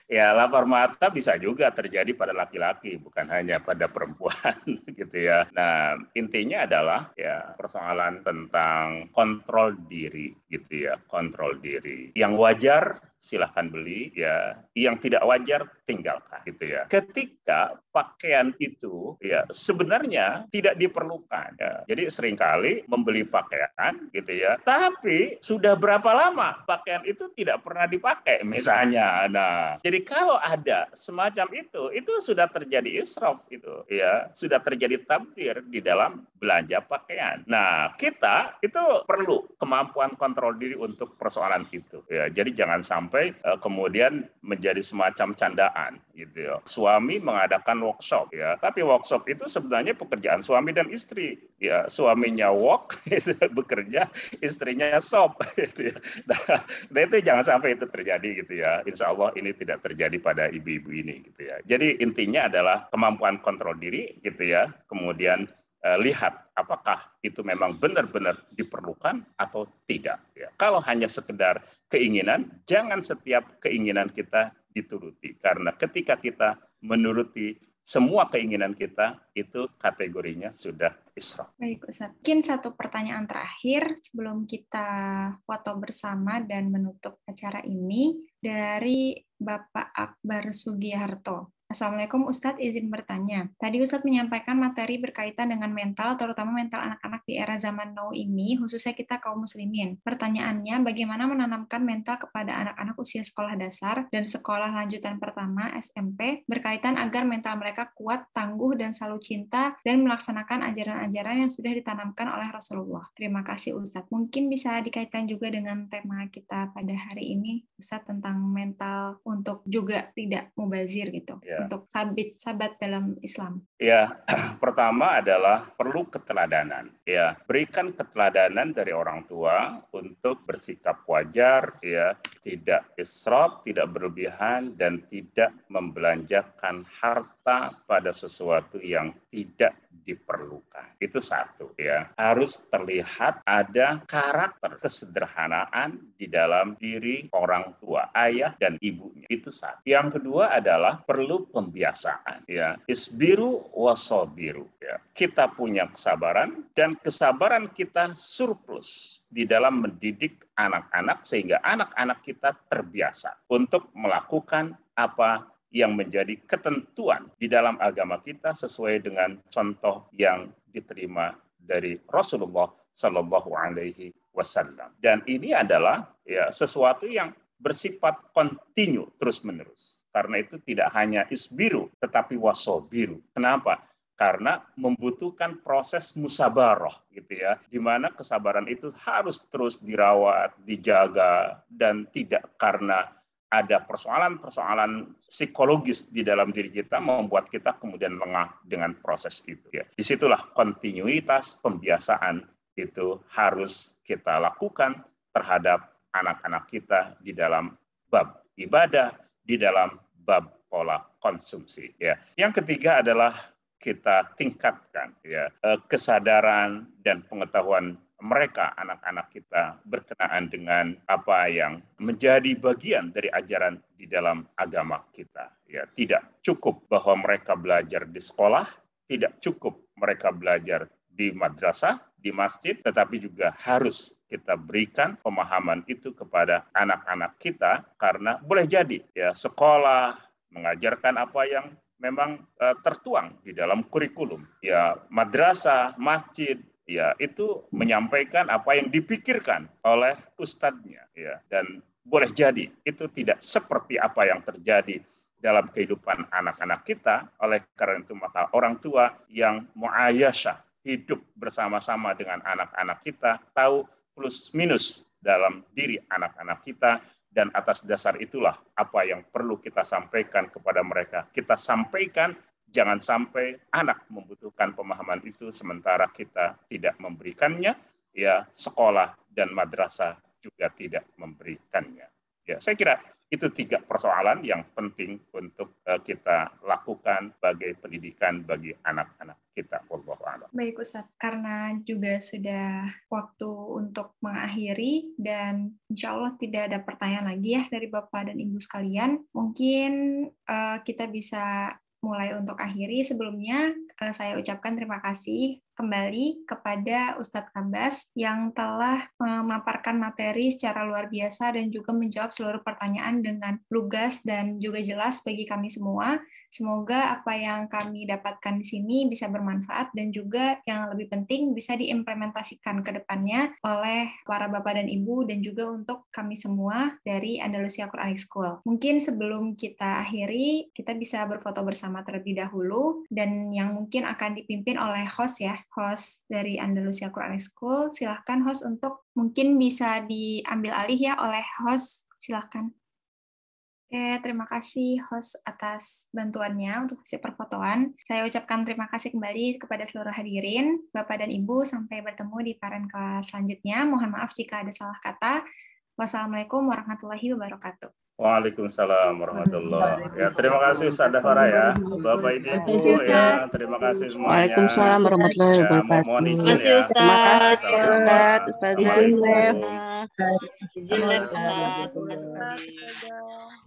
Ya, lapar mata bisa juga terjadi pada laki-laki, bukan hanya pada perempuan, gitu ya. Nah, intinya adalah ya persoalan tentang kontrol diri, gitu ya, kontrol diri. Yang wajar silahkan beli, ya. Yang tidak wajar tinggalkan, gitu ya. Ketika pakaian itu ya sebenarnya tidak diperlukan. Ya. Jadi seringkali membeli pakaian, gitu ya. Tapi sudah berapa lama pakaian itu tidak pernah dipakai, misalnya. Nah, jadi Jadi kalau ada semacam itu sudah terjadi israf itu, ya, sudah terjadi tabdzir di dalam belanja pakaian. Nah, kita itu perlu kemampuan kontrol diri untuk persoalan itu, ya. Jadi jangan sampai kemudian menjadi semacam candaan, gitu ya. Suami mengadakan workshop, ya, tapi workshop itu sebenarnya pekerjaan suami dan istri, ya. Suaminya work, bekerja, istrinya shop, gitu ya. Nah, itu jangan sampai itu terjadi, gitu ya. Insya Allah ini tidak terjadi pada ibu-ibu ini, gitu ya. Jadi intinya adalah kemampuan kontrol diri, gitu ya. Kemudian lihat apakah itu memang benar-benar diperlukan atau tidak. Ya. Kalau hanya sekedar keinginan, jangan setiap keinginan kita dituruti. Karena ketika kita menuruti semua keinginan kita, itu kategorinya sudah israf. Baik, Ustaz. Mungkin satu pertanyaan terakhir sebelum kita foto bersama dan menutup acara ini dari Bapak Akbar Sugiharto. Assalamualaikum Ustadz, izin bertanya. Tadi Ustadz menyampaikan materi berkaitan dengan mental, terutama mental anak-anak di era zaman now ini, khususnya kita kaum muslimin. Pertanyaannya, bagaimana menanamkan mental kepada anak-anak usia sekolah dasar dan sekolah lanjutan pertama SMP berkaitan agar mental mereka kuat, tangguh, dan selalu cinta dan melaksanakan ajaran-ajaran yang sudah ditanamkan oleh Rasulullah. Terima kasih Ustadz. Mungkin bisa dikaitkan juga dengan tema kita pada hari ini, Ustadz, tentang mental untuk juga tidak mubazir gitu. Ya. Untuk sabat dalam Islam. Ya, pertama adalah perlu keteladanan. Ya, berikan keteladanan dari orang tua untuk bersikap wajar, ya, tidak israf, tidak berlebihan, dan tidak membelanjakan harta pada sesuatu yang tidak diperlukan. Itu satu, ya. Harus terlihat ada karakter kesederhanaan di dalam diri orang tua, ayah dan ibunya. Itu satu. Yang kedua adalah perlu pembiasaan, ya. Isbiru wasabiru, ya. Kita punya kesabaran dan kesabaran kita surplus di dalam mendidik anak-anak sehingga anak-anak kita terbiasa untuk melakukan apa yang menjadi ketentuan di dalam agama kita sesuai dengan contoh yang diterima dari Rasulullah Shallallahu Alaihi Wasallam. Dan ini adalah ya sesuatu yang bersifat kontinu terus-menerus. Karena itu tidak hanya isbiru, tetapi wasobiru. Kenapa? Karena membutuhkan proses musabaroh, gitu ya, di mana kesabaran itu harus terus dirawat, dijaga, dan tidak karena ada persoalan-persoalan psikologis di dalam diri kita membuat kita kemudian lengah dengan proses itu. Ya. Disitulah kontinuitas pembiasaan itu harus kita lakukan terhadap anak-anak kita di dalam bab ibadah, di dalam bab pola konsumsi. Ya. Yang ketiga adalah kita tingkatkan ya kesadaran dan pengetahuan mereka, anak-anak kita, berkenaan dengan apa yang menjadi bagian dari ajaran di dalam agama kita. Ya, tidak cukup bahwa mereka belajar di sekolah, tidak cukup mereka belajar di madrasah, di masjid, tetapi juga harus kita berikan pemahaman itu kepada anak-anak kita, karena boleh jadi ya sekolah mengajarkan apa yang memang tertuang di dalam kurikulum. Ya, madrasah, masjid, ya itu menyampaikan apa yang dipikirkan oleh ustadznya, ya, dan boleh jadi itu tidak seperti apa yang terjadi dalam kehidupan anak-anak kita. Oleh karena itu maka orang tua yang mu'ayasyah, hidup bersama-sama dengan anak-anak kita, tahu plus minus dalam diri anak-anak kita, dan atas dasar itulah apa yang perlu kita sampaikan kepada mereka. Kita sampaikan. Jangan sampai anak membutuhkan pemahaman itu sementara kita tidak memberikannya, ya sekolah dan madrasah juga tidak memberikannya. Ya, saya kira itu 3 persoalan yang penting untuk kita lakukan sebagai pendidikan bagi anak-anak kita. Wallahu a'lam. Baik Ustadz, karena juga sudah waktu untuk mengakhiri dan insya Allah tidak ada pertanyaan lagi ya dari Bapak dan Ibu sekalian, mungkin kita bisa mulai untuk akhiri. Sebelumnya saya ucapkan terima kasih kembali kepada Ustadz Abbas yang telah memaparkan materi secara luar biasa dan juga menjawab seluruh pertanyaan dengan lugas dan juga jelas bagi kami semua. Semoga apa yang kami dapatkan di sini bisa bermanfaat dan juga yang lebih penting bisa diimplementasikan ke depannya oleh para Bapak dan Ibu dan juga untuk kami semua dari Andalusia Quranic School. Mungkin sebelum kita akhiri, kita bisa berfoto bersama terlebih dahulu dan yang mungkin akan dipimpin oleh host ya, host dari Andalusia Quranic School. Silahkan host untuk mungkin bisa diambil alih ya oleh host, silahkan. Oke, terima kasih host atas bantuannya untuk sesi perfotoan. Saya ucapkan terima kasih kembali kepada seluruh hadirin, Bapak dan Ibu, sampai bertemu di paren kelas selanjutnya. Mohon maaf jika ada salah kata. Wassalamualaikum warahmatullahi wabarakatuh. Waalaikumsalam warahmatullahi wabarakatuh. Ya, terima kasih Ustaz Dahara ya. Bapak Ibu ya, terima kasih semuanya. Waalaikumsalam warahmatullahi Ya, wabarakatuh. mohon izin Terima kasih ya. Terima kasih Ustaz. Ustaz, Ustazah. Assalamualaikum. Izin live Ustaz. Ustazah.